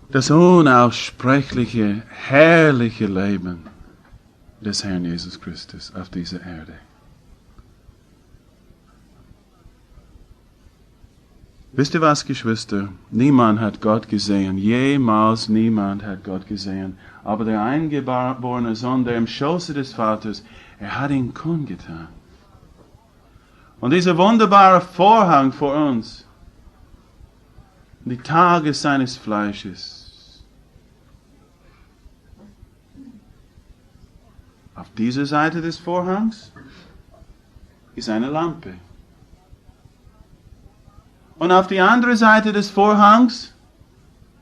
das unaussprechliche, herrliche Leben des Herrn Jesus Christus auf dieser Erde. Wisst ihr was, Geschwister? Niemand hat Gott gesehen. Jemals niemand hat Gott gesehen. Aber der eingeborene Sohn, der im Schoße des Vaters, er hat ihn kundgetan. Und dieser wunderbare Vorhang vor uns, die Tage seines Fleisches. Auf dieser Seite des Vorhangs ist eine Lampe. Und auf die andere Seite des Vorhangs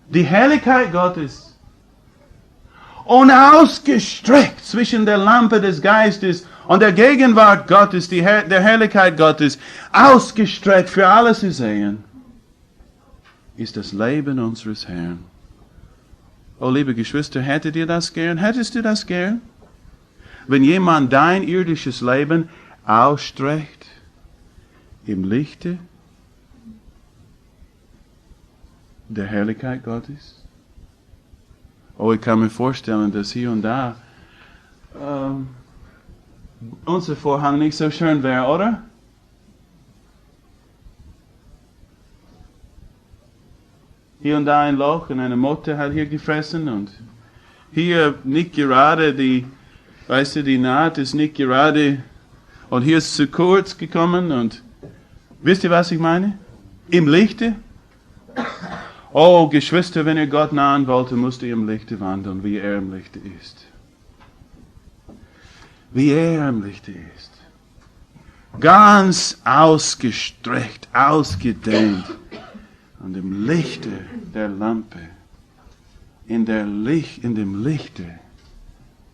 die Herrlichkeit Gottes. Und ausgestreckt zwischen der Lampe des Geistes und der Gegenwart Gottes, der Herrlichkeit Gottes, ausgestreckt für alle zu sehen, ist das Leben unseres Herrn. Oh, liebe Geschwister, hättet ihr das gern? Hättest du das gern? Wenn jemand dein irdisches Leben ausstreckt im Lichte der Herrlichkeit Gottes? Oh, ich kann mir vorstellen, dass hier und da unser Vorhang nicht so schön wäre, oder? Hier und da ein Loch und eine Motte hat hier gefressen und hier nicht gerade die Naht ist nicht gerade und hier ist zu kurz gekommen und wisst ihr, was ich meine? Im Lichte? Oh, Geschwister, wenn ihr Gott nahen wollt, müsst ihr im Lichte wandeln, wie er im Lichte ist. Wie er im Lichte ist. Ganz ausgestreckt, ausgedehnt. Und im Lichte der Lampe, in dem Lichte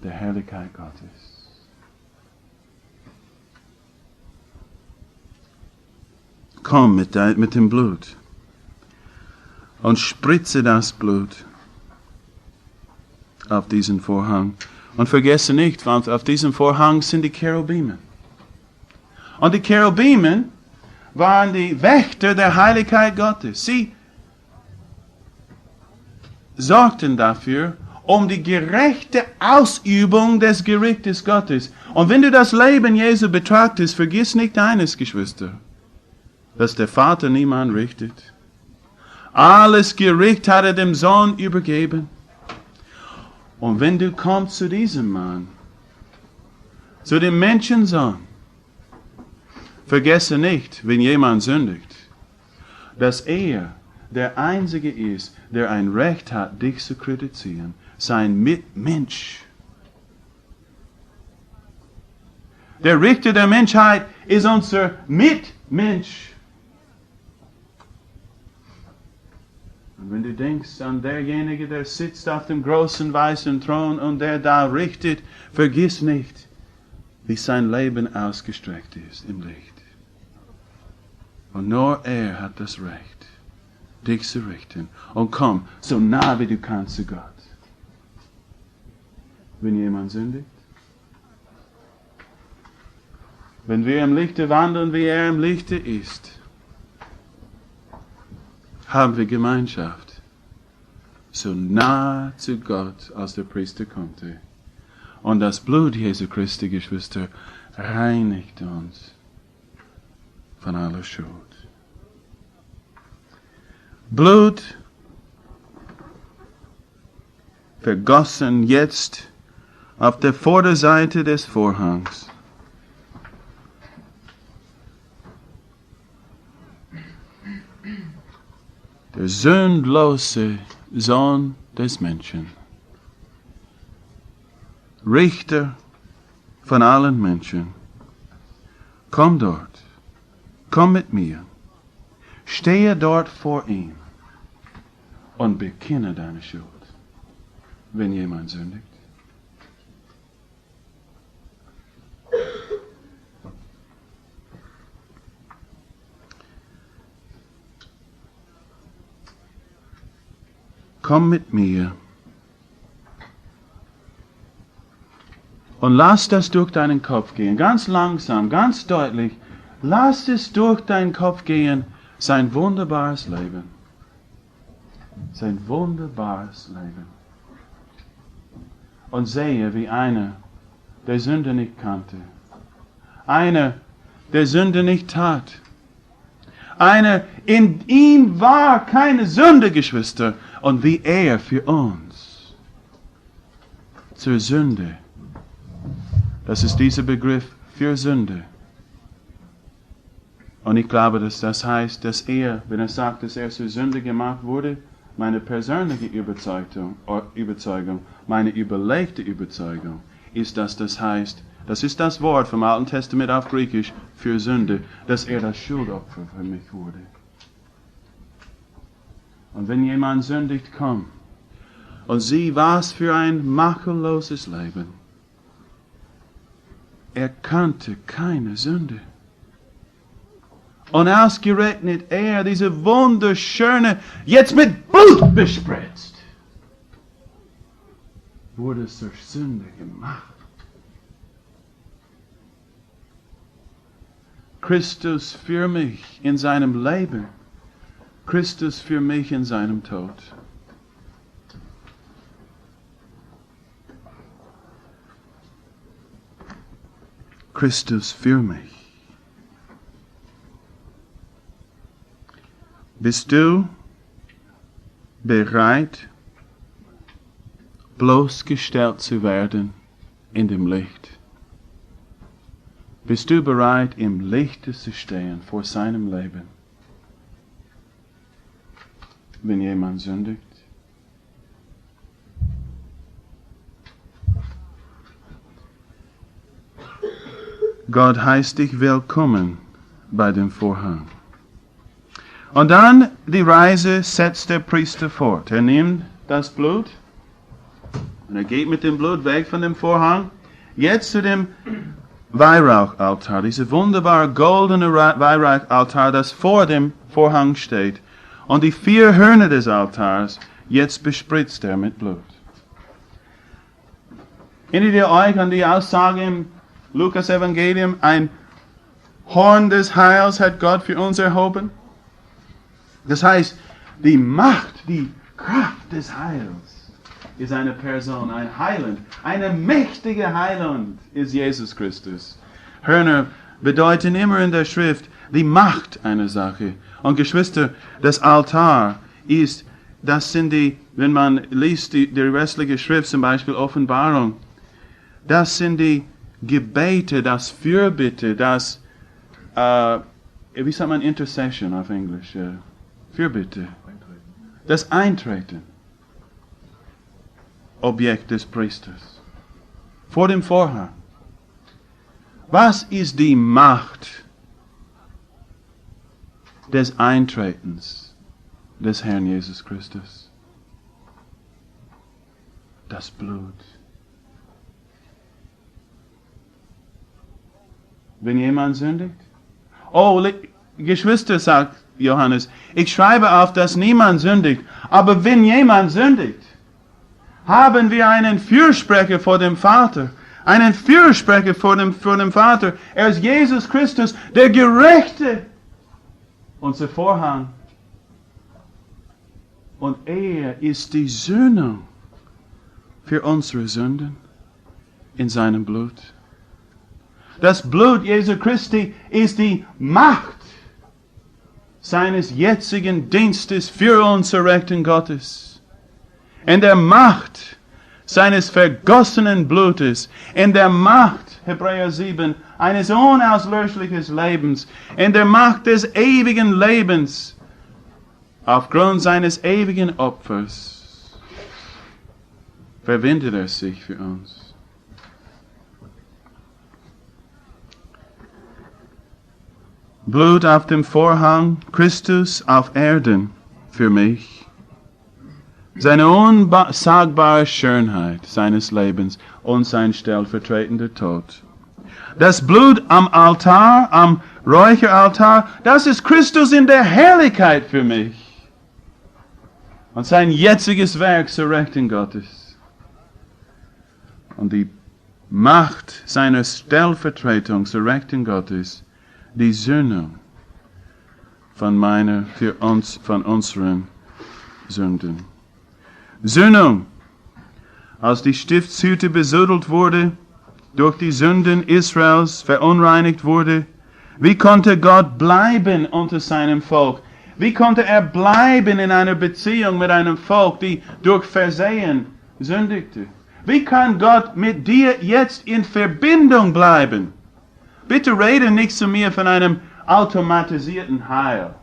der Herrlichkeit Gottes. Komm mit dem Blut. und spritze das Blut auf diesen Vorhang. Und vergesse nicht, auf diesem Vorhang sind die Cherubimen. Und die Cherubimen waren die Wächter der Heiligkeit Gottes. Sie sorgten dafür, um die gerechte Ausübung des Gerichtes Gottes. Und wenn du das Leben Jesu betrachtest, vergiss nicht eines, Geschwister, dass der Vater niemand richtet. Alles Gericht hat er dem Sohn übergeben. Und wenn du kommst zu diesem Mann, zu dem Menschensohn, vergesse nicht, wenn jemand sündigt, dass er der Einzige ist, der ein Recht hat, dich zu kritisieren, sein Mitmensch. Der Richter der Menschheit ist unser Mitmensch. Und wenn du denkst an derjenige, der sitzt auf dem großen weißen Thron und der da richtet, vergiss nicht, wie sein Leben ausgestreckt ist im Licht. Und nur er hat das Recht, dich zu richten. Und komm, so nah wie du kannst zu Gott. Wenn jemand sündigt, wenn wir im Lichte wandeln, wie er im Lichte ist, haben wir Gemeinschaft. So nah zu Gott, als der Priester konnte. Und das Blut Jesu Christi, Geschwister, reinigt uns von aller Schuld. Blut vergossen jetzt auf der Vorderseite des Vorhangs. Der sündlose Sohn des Menschen, Richter von allen Menschen, komm dort, komm mit mir, stehe dort vor ihm und bekenne deine Schuld, wenn jemand sündigt. Komm mit mir und lass das durch deinen Kopf gehen, ganz langsam, ganz deutlich. Lass es durch deinen Kopf gehen, sein wunderbares Leben. Sein wunderbares Leben. Und sehe, wie einer, der Sünde nicht kannte, einer, der Sünde nicht tat, einer, in ihm war keine Sünde, Geschwister, und wie er für uns zur Sünde, das ist dieser Begriff für Sünde. Und ich glaube, dass das heißt, dass er, wenn er sagt, dass er zur Sünde gemacht wurde, meine persönliche Überzeugung, meine überlegte Überzeugung ist, dass das heißt, das ist das Wort vom Alten Testament auf Griechisch für Sünde, dass er das Sündopfer für mich wurde. Und wenn jemand sündigt, komm und sieh, was für ein makelloses Leben. Er kannte keine Sünde. Und ausgerechnet er, diese wunderschöne, jetzt mit Blut bespritzt, wurde zur Sünde gemacht. Christus für mich in seinem Leben, Christus für mich in seinem Tod. Christus für mich. Bist du bereit, bloßgestellt zu werden in dem Licht? Bist du bereit, im Lichte zu stehen vor seinem Leben, wenn jemand sündigt? Gott heißt dich willkommen bei dem Vorhang. Und dann die Reise setzt der Priester fort. Er nimmt das Blut und er geht mit dem Blut weg von dem Vorhang. Jetzt zu dem Weihrauchaltar, dieser wunderbare goldene Weihrauchaltar, das vor dem Vorhang steht. Und die 4 Hörner des Altars, jetzt bespritzt er mit Blut. Erinnert ihr euch an die Aussage im Lukas-Evangelium, ein Horn des Heils hat Gott für uns erhoben? Das heißt, die Macht, die Kraft des Heils ist eine Person, ein Heiland, eine mächtige Heiland ist Jesus Christus. Hörner bedeuten immer in der Schrift die Macht einer Sache. Und Geschwister, das Altar ist, das sind die, wenn man liest die restliche Schrift, zum Beispiel Offenbarung, das sind die Gebete, das Fürbitte, das, wie sagt man Intercession auf Englisch? Fürbitte. Das Eintreten. Objekt des Priesters. Vor dem Vorhang. Was ist die Macht des Eintretens des Herrn Jesus Christus? Das Blut. Wenn jemand sündigt? Oh, Geschwister, sagt Johannes, ich schreibe auf, dass niemand sündigt. Aber wenn jemand sündigt, haben wir einen Fürsprecher vor dem Vater. Einen Fürsprecher vor dem Vater. Er ist Jesus Christus, der Gerechte. Unser Vorhang. Und er ist die Sühne für unsere Sünden in seinem Blut. Das Blut Jesu Christi ist die Macht seines jetzigen Dienstes für uns errechten Gottes. In der Macht seines vergossenen Blutes, in der Macht, Hebräer 7, eines unauslöschlichen Lebens, in der Macht des ewigen Lebens, aufgrund seines ewigen Opfers, verwendet er sich für uns. Blut auf dem Vorhang, Christus auf Erden für mich. Seine unsagbare Schönheit seines Lebens und sein stellvertretender Tod. Das Blut am Altar, am Räucheraltar, das ist Christus in der Herrlichkeit für mich. Und sein jetziges Werk zur Rechten Gottes. Und die Macht seiner Stellvertretung zur Rechten Gottes, die Sühnung von unseren Sünden. Sühnung, als die Stiftshütte besudelt wurde, durch die Sünden Israels verunreinigt wurde, wie konnte Gott bleiben unter seinem Volk? Wie konnte er bleiben in einer Beziehung mit einem Volk, die durch Versehen sündigte? Wie kann Gott mit dir jetzt in Verbindung bleiben? Bitte rede nicht zu mir von einem automatisierten Heil.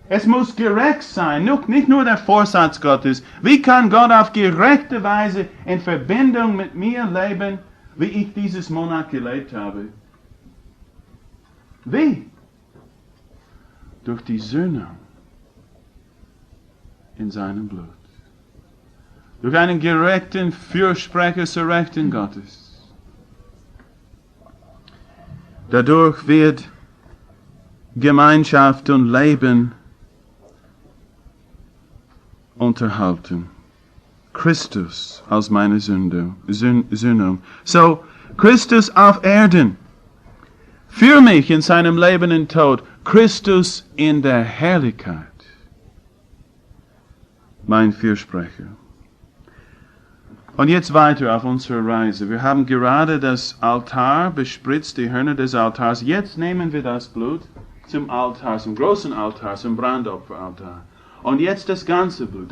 Es muss gerecht sein, nicht nur der Vorsatz Gottes. Wie kann Gott auf gerechte Weise in Verbindung mit mir leben, wie ich dieses Monat gelebt habe? Wie? Durch die Sühne in seinem Blut. Durch einen gerechten Fürsprecher zur Rechten Gottes. Dadurch wird Gemeinschaft und Leben unterhalten. Christus als meine Sühnung. So, Christus auf Erden. Für mich in seinem Leben und Tod. Christus in der Herrlichkeit. Mein Fürsprecher. Und jetzt weiter auf unserer Reise. Wir haben gerade das Altar bespritzt, die Hörner des Altars. Jetzt nehmen wir das Blut zum Altar, zum großen Altar, zum Brandopferaltar. Und jetzt das ganze Blut,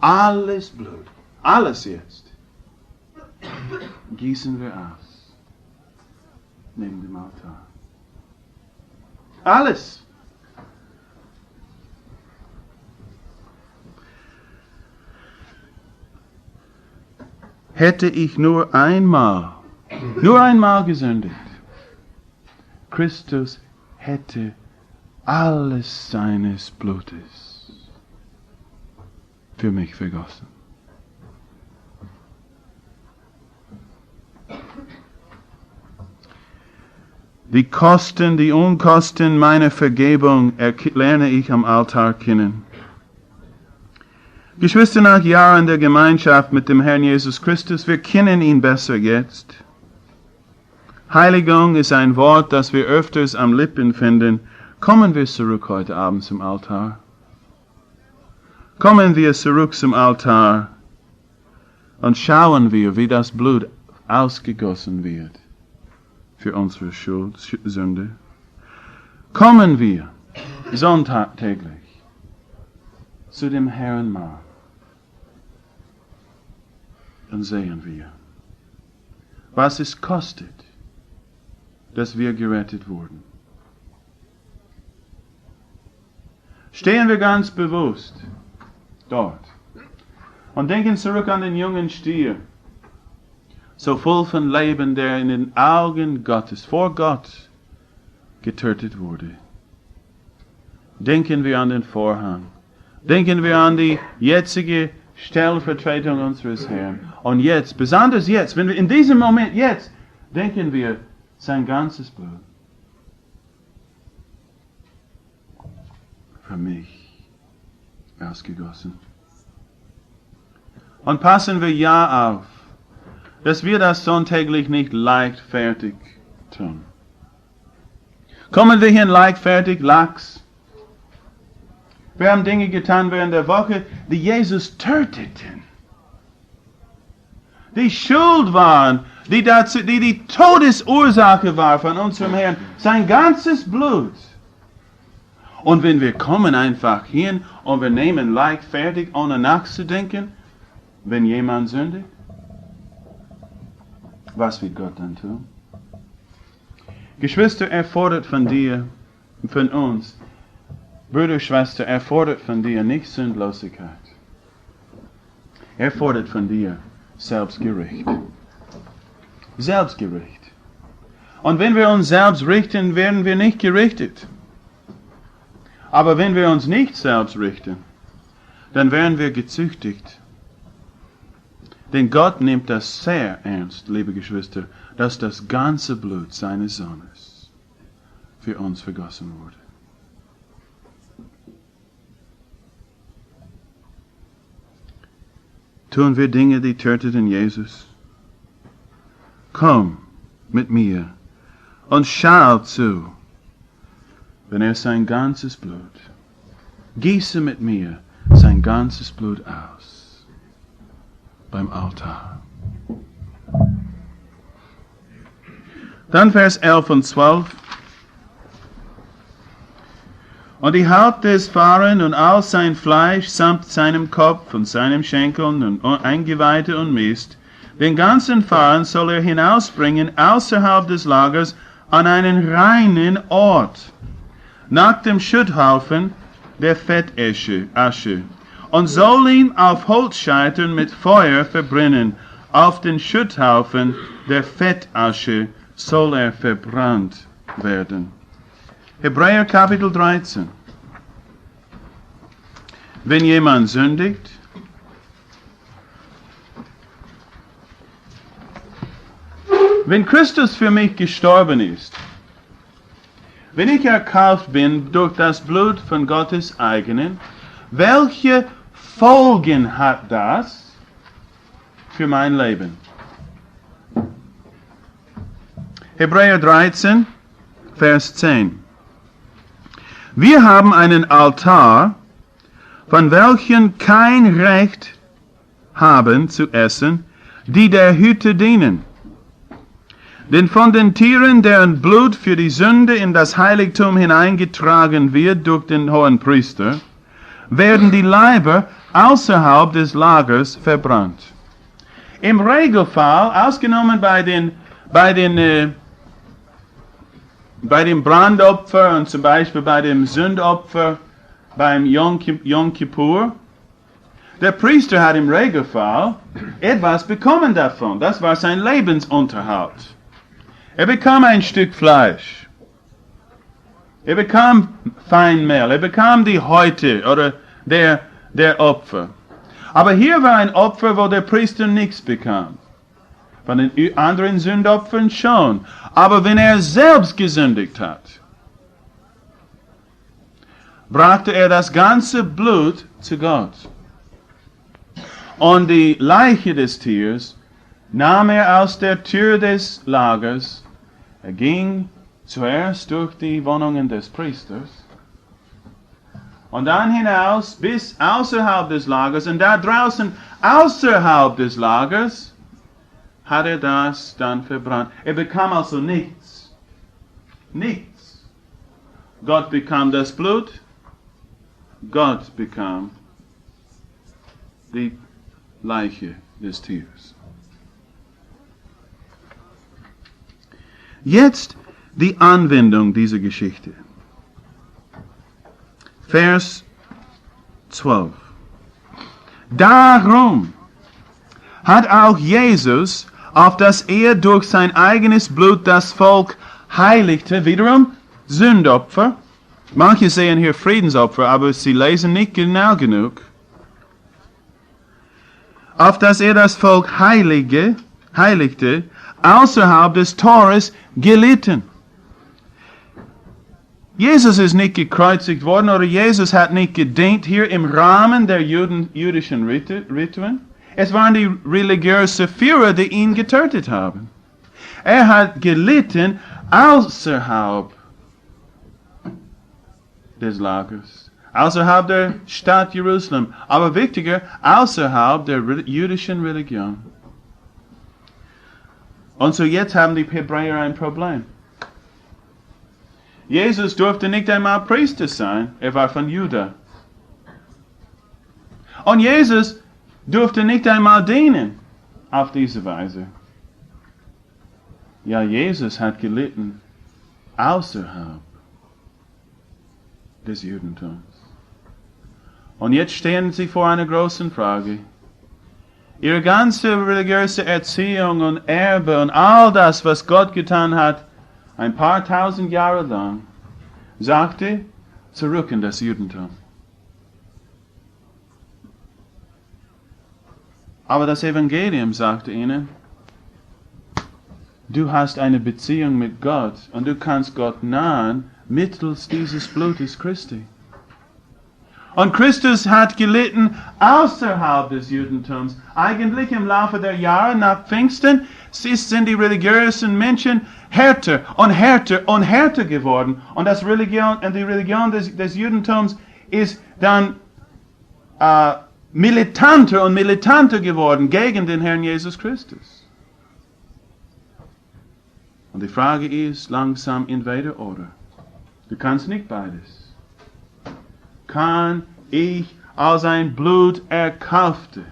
alles Blut, alles jetzt, gießen wir aus neben dem Altar. Alles. Hätte ich nur einmal gesündigt, Christus hätte alles seines Blutes für mich vergossen. Die Kosten, die Unkosten meiner Vergebung lerne ich am Altar kennen. Geschwister, nach Jahren der Gemeinschaft mit dem Herrn Jesus Christus, wir kennen ihn besser jetzt. Heiligung ist ein Wort, das wir öfters am Lippen finden. Kommen wir zurück heute Abend zum Altar. Kommen wir zurück zum Altar und schauen wir, wie das Blut ausgegossen wird für unsere Schuld, Sünde. Kommen wir sonntäglich zu dem Herrn Mahl und sehen wir, was es kostet, dass wir gerettet wurden. Stehen wir ganz bewusst dort und denken zurück an den jungen Stier, so voll von Leben, der in den Augen Gottes, vor Gott, getötet wurde. Denken wir an den Vorhang. Denken wir an die jetzige Stellvertretung unseres Herrn. Und jetzt, besonders jetzt, wenn wir in diesem Moment jetzt, denken wir sein ganzes Blut. Für mich ausgegossen. Und passen wir ja auf, dass wir das sonntäglich nicht leichtfertig tun. Kommen wir hin leichtfertig, lax. Wir haben Dinge getan während der Woche, die Jesus töteten. Die Schuld waren, die Todesursache war von unserem Herrn. Sein ganzes Blut. Und wenn wir kommen einfach hin und wir nehmen leichtfertig, ohne nachzudenken, wenn jemand sündigt, was wird Gott dann tun? Geschwister, er fordert von dir, von uns, Brüder, Schwester, er fordert von dir nicht Sündlosigkeit. Er fordert von dir Selbstgericht. Selbstgericht. Und wenn wir uns selbst richten, werden wir nicht gerichtet. Aber wenn wir uns nicht selbst richten, dann werden wir gezüchtigt. Denn Gott nimmt das sehr ernst, liebe Geschwister, dass das ganze Blut seines Sohnes für uns vergossen wurde. Tun wir Dinge, die töteten Jesus? Komm mit mir und schau zu, wenn er sein ganzes Blut, gieße mit mir sein ganzes Blut aus beim Altar. Dann Vers 11 und 12. Und die Haupt des Fahren und all sein Fleisch samt seinem Kopf und seinem Schenkeln und Eingeweide und Mist, den ganzen Fahren soll er hinausbringen außerhalb des Lagers an einen reinen Ort, nach dem Schutthaufen der Fettasche, und soll ihn auf Holzscheitern mit Feuer verbrennen. Auf den Schutthaufen der Fettasche soll er verbrannt werden. Hebräer Kapitel 13. Wenn jemand sündigt, wenn Christus für mich gestorben ist, wenn ich erkauft bin durch das Blut von Gottes eigenen, welche Folgen hat das für mein Leben? Hebräer 13, Vers 10. Wir haben einen Altar, von welchem kein Recht haben zu essen, die der Hütte dienen. Denn von den Tieren, deren Blut für die Sünde in das Heiligtum hineingetragen wird durch den Hohenpriester, werden die Leiber außerhalb des Lagers verbrannt. Im Regelfall, ausgenommen bei dem Brandopfer und zum Beispiel bei dem Sündopfer beim Yom Kippur, der Priester hat im Regelfall etwas bekommen davon. Das war sein Lebensunterhalt. Er bekam ein Stück Fleisch. Er bekam Feinmehl. Er bekam die Häute oder der Opfer. Aber hier war ein Opfer, wo der Priester nichts bekam. Von den anderen Sündopfern schon. Aber wenn er selbst gesündigt hat, brachte er das ganze Blut zu Gott. Und die Leiche des Tiers nahm er aus der Tür des Lagers. Er ging zuerst durch die Wohnungen des Priesters und dann hinaus bis außerhalb des Lagers. Und da draußen außerhalb des Lagers hat er das dann verbrannt. Er bekam also nichts. Nichts. Gott bekam das Blut. Gott bekam die Leiche des Tieres. Jetzt die Anwendung dieser Geschichte. Vers 12. Darum hat auch Jesus, auf dass er durch sein eigenes Blut das Volk heiligte, wiederum Sündopfer. Manche sehen hier Friedensopfer, aber sie lesen nicht genau genug. Auf dass er das Volk heiligte, außerhalb des Tores gelitten. Jesus ist nicht gekreuzigt worden oder Jesus hat nicht gedient hier im Rahmen der jüdischen Riten. Es waren die religiösen Führer, die ihn getötet haben. Er hat gelitten außerhalb des Lagers, außerhalb der Stadt Jerusalem, aber wichtiger, außerhalb der jüdischen Religion. Und so jetzt haben die Hebräer ein Problem. Jesus durfte nicht einmal Priester sein, er war von Juda. Und Jesus durfte nicht einmal dienen auf diese Weise. Ja, Jesus hat gelitten außerhalb des Judentums. Und jetzt stehen sie vor einer großen Frage. Ihre ganze religiöse Erziehung und Erbe und all das, was Gott getan hat, ein paar tausend Jahre lang, sagte, zurück in das Judentum. Aber das Evangelium sagte ihnen, du hast eine Beziehung mit Gott und du kannst Gott nahen mittels dieses Blutes Christi. Und Christus hat gelitten außerhalb des Judentums. Eigentlich im Laufe der Jahre nach Pfingsten sind die religiösen Menschen härter und härter und härter geworden. Und die Religion des Judentums ist dann militanter und militanter geworden gegen den Herrn Jesus Christus. Und die Frage ist langsam entweder oder. Du kannst nicht beides. Kann ich als ein Blut erkaufte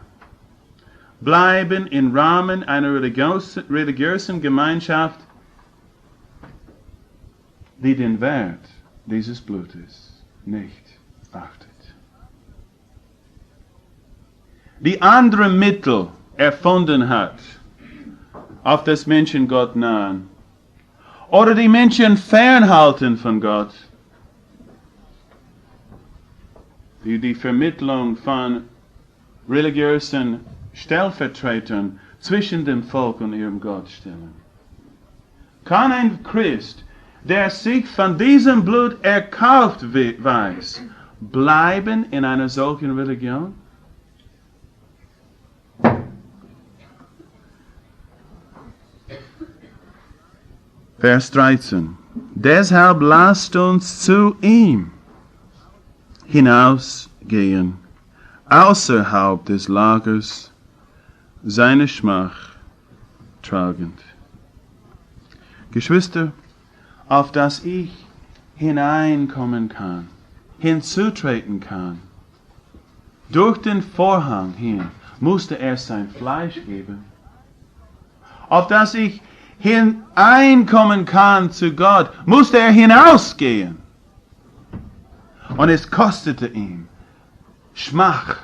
bleiben im Rahmen einer religiösen Gemeinschaft, die den Wert dieses Blutes nicht achtet? Die andere Mittel erfunden hat, auf das Menschen Gott nahen, oder die Menschen fernhalten von Gott, die Vermittlung von religiösen Stellvertretern zwischen dem Volk und ihrem Gott stellen. Kann ein Christ, der sich von diesem Blut erkauft weiß, bleiben in einer solchen Religion? Vers 13. Deshalb lasst uns zu ihm hinausgehen, außerhalb des Lagers, seine Schmach tragend. Geschwister, auf das ich hineinkommen kann, hinzutreten kann, durch den Vorhang hin, musste er sein Fleisch geben. Auf das ich hineinkommen kann zu Gott, musste er hinausgehen. Und es kostete ihm Schmach.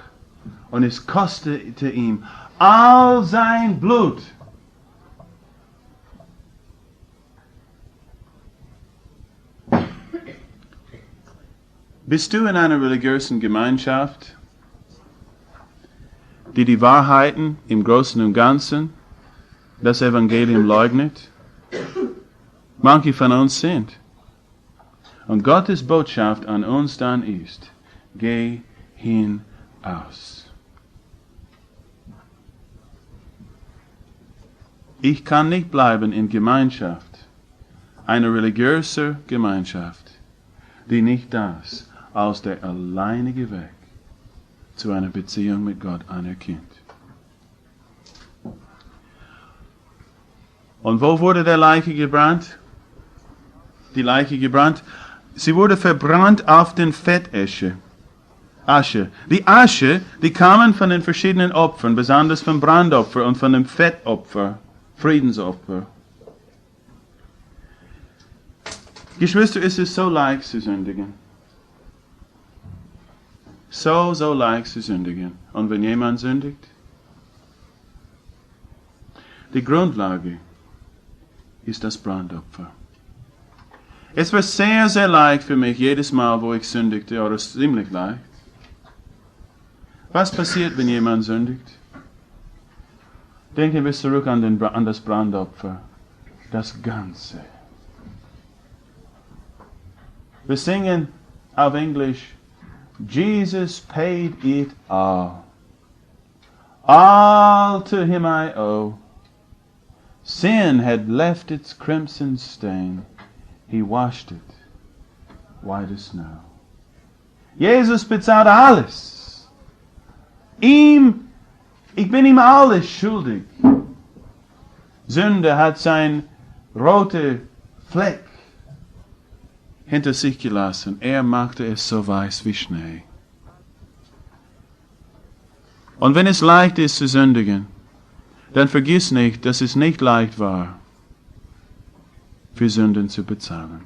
Und es kostete ihm all sein Blut. Bist du in einer religiösen Gemeinschaft, die Wahrheiten im Großen und Ganzen das Evangelium leugnet? Manche von uns sind. Und Gottes Botschaft an uns dann ist, geh hinaus. Ich kann nicht bleiben in Gemeinschaft, eine religiöse Gemeinschaft, die nicht das als der alleinige Weg zu einer Beziehung mit Gott anerkennt. Und wo wurde der Leiche gebrannt? Die Leiche gebrannt? Sie wurde verbrannt auf den Fettesche. Asche. Die Asche, die kamen von den verschiedenen Opfern, besonders vom Brandopfer und von dem Fettopfer, Friedensopfer. Geschwister, es ist so leicht zu sündigen. So leicht zu sündigen. Und wenn jemand sündigt, die Grundlage ist das Brandopfer. Es war sehr leicht für mich, jedes Mal, wo ich sündigte, oder ziemlich leicht. Was passiert, wenn jemand sündigt? Denken wir zurück an das Brandopfer. Das Ganze. Wir singen auf Englisch, Jesus paid it all. All to him I owe. Sin had left its crimson stain. He washed it white as snow. Jesus bezahlt alles. Ich bin ihm alles schuldig. Sünde hat sein roter Fleck hinter sich gelassen. Er machte es so weiß wie Schnee. Und wenn es leicht ist zu sündigen, dann vergiss nicht, dass es nicht leicht war, für Sünden zu bezahlen.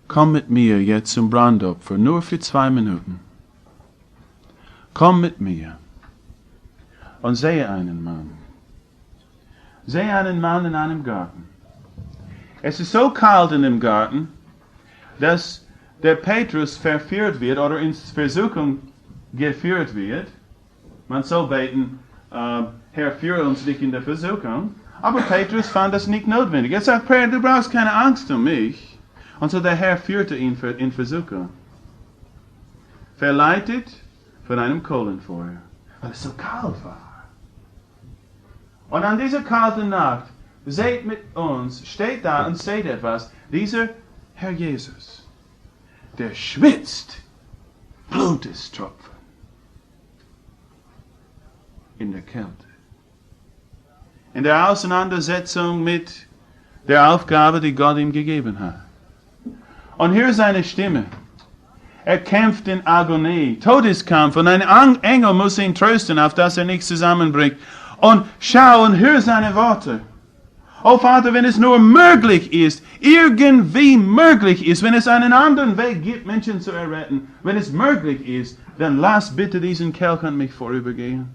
Komm mit mir jetzt zum Brandopfer, nur für 2 Minuten. Komm mit mir und sehe einen Mann. Sehe einen Mann in einem Garten. Es ist so kalt in dem Garten, dass der Petrus verführt wird oder in Versuchung geführt wird. Man soll beten, Herr, führe uns nicht in der Versuchung. Aber Petrus fand das nicht notwendig. Er sagt, Herr, du brauchst keine Angst um mich. Und so der Herr führte ihn in Versuchung. Verleitet von einem Kohlenfeuer, weil es so kalt war. Und an dieser kalten Nacht, seht mit uns, steht da und seht etwas. Dieser Herr Jesus, der schwitzt, Blutestropfen in der Kälte. In der Auseinandersetzung mit der Aufgabe, die Gott ihm gegeben hat. Und hier ist seine Stimme. Er kämpft in Agonie, Todeskampf, und ein Engel muss ihn trösten, auf dass er nicht zusammenbricht. Und schau, und hör seine Worte. Oh Vater, wenn es nur möglich ist, irgendwie möglich ist, wenn es einen anderen Weg gibt, Menschen zu erretten, wenn es möglich ist, dann lass bitte diesen Kelch an mich vorübergehen.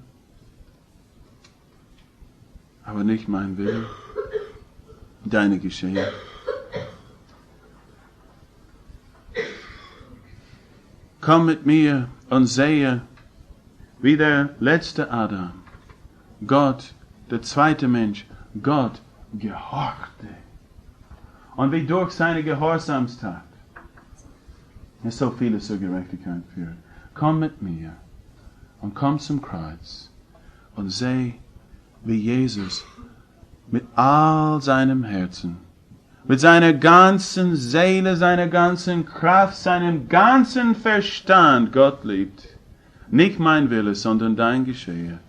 Aber nicht mein Wille, deine geschehe. Komm mit mir und sehe, wie der letzte Adam, Gott, der zweite Mensch, Gott gehorchte. Und wie durch seine Gehorsamstat es so vieles zur Gerechtigkeit führt. Komm mit mir und komm zum Kreuz und seh, wie Jesus mit all seinem Herzen, mit seiner ganzen Seele, seiner ganzen Kraft, seinem ganzen Verstand Gott liebt. Nicht mein Wille, sondern dein geschehe.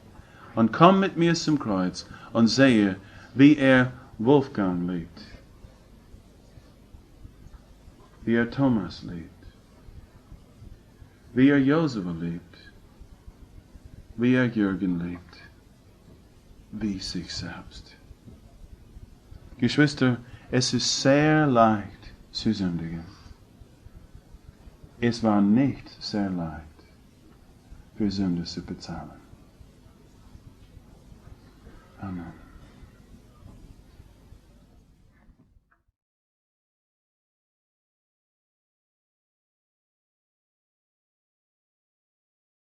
Und komm mit mir zum Kreuz und sehe, wie er Wolfgang liebt. Wie er Thomas liebt. Wie er Josua liebt. Wie er Jürgen liebt. Wie sich selbst. Geschwister, es ist sehr leicht zu sündigen. Es war nicht sehr leicht, für Sünde zu bezahlen. Amen.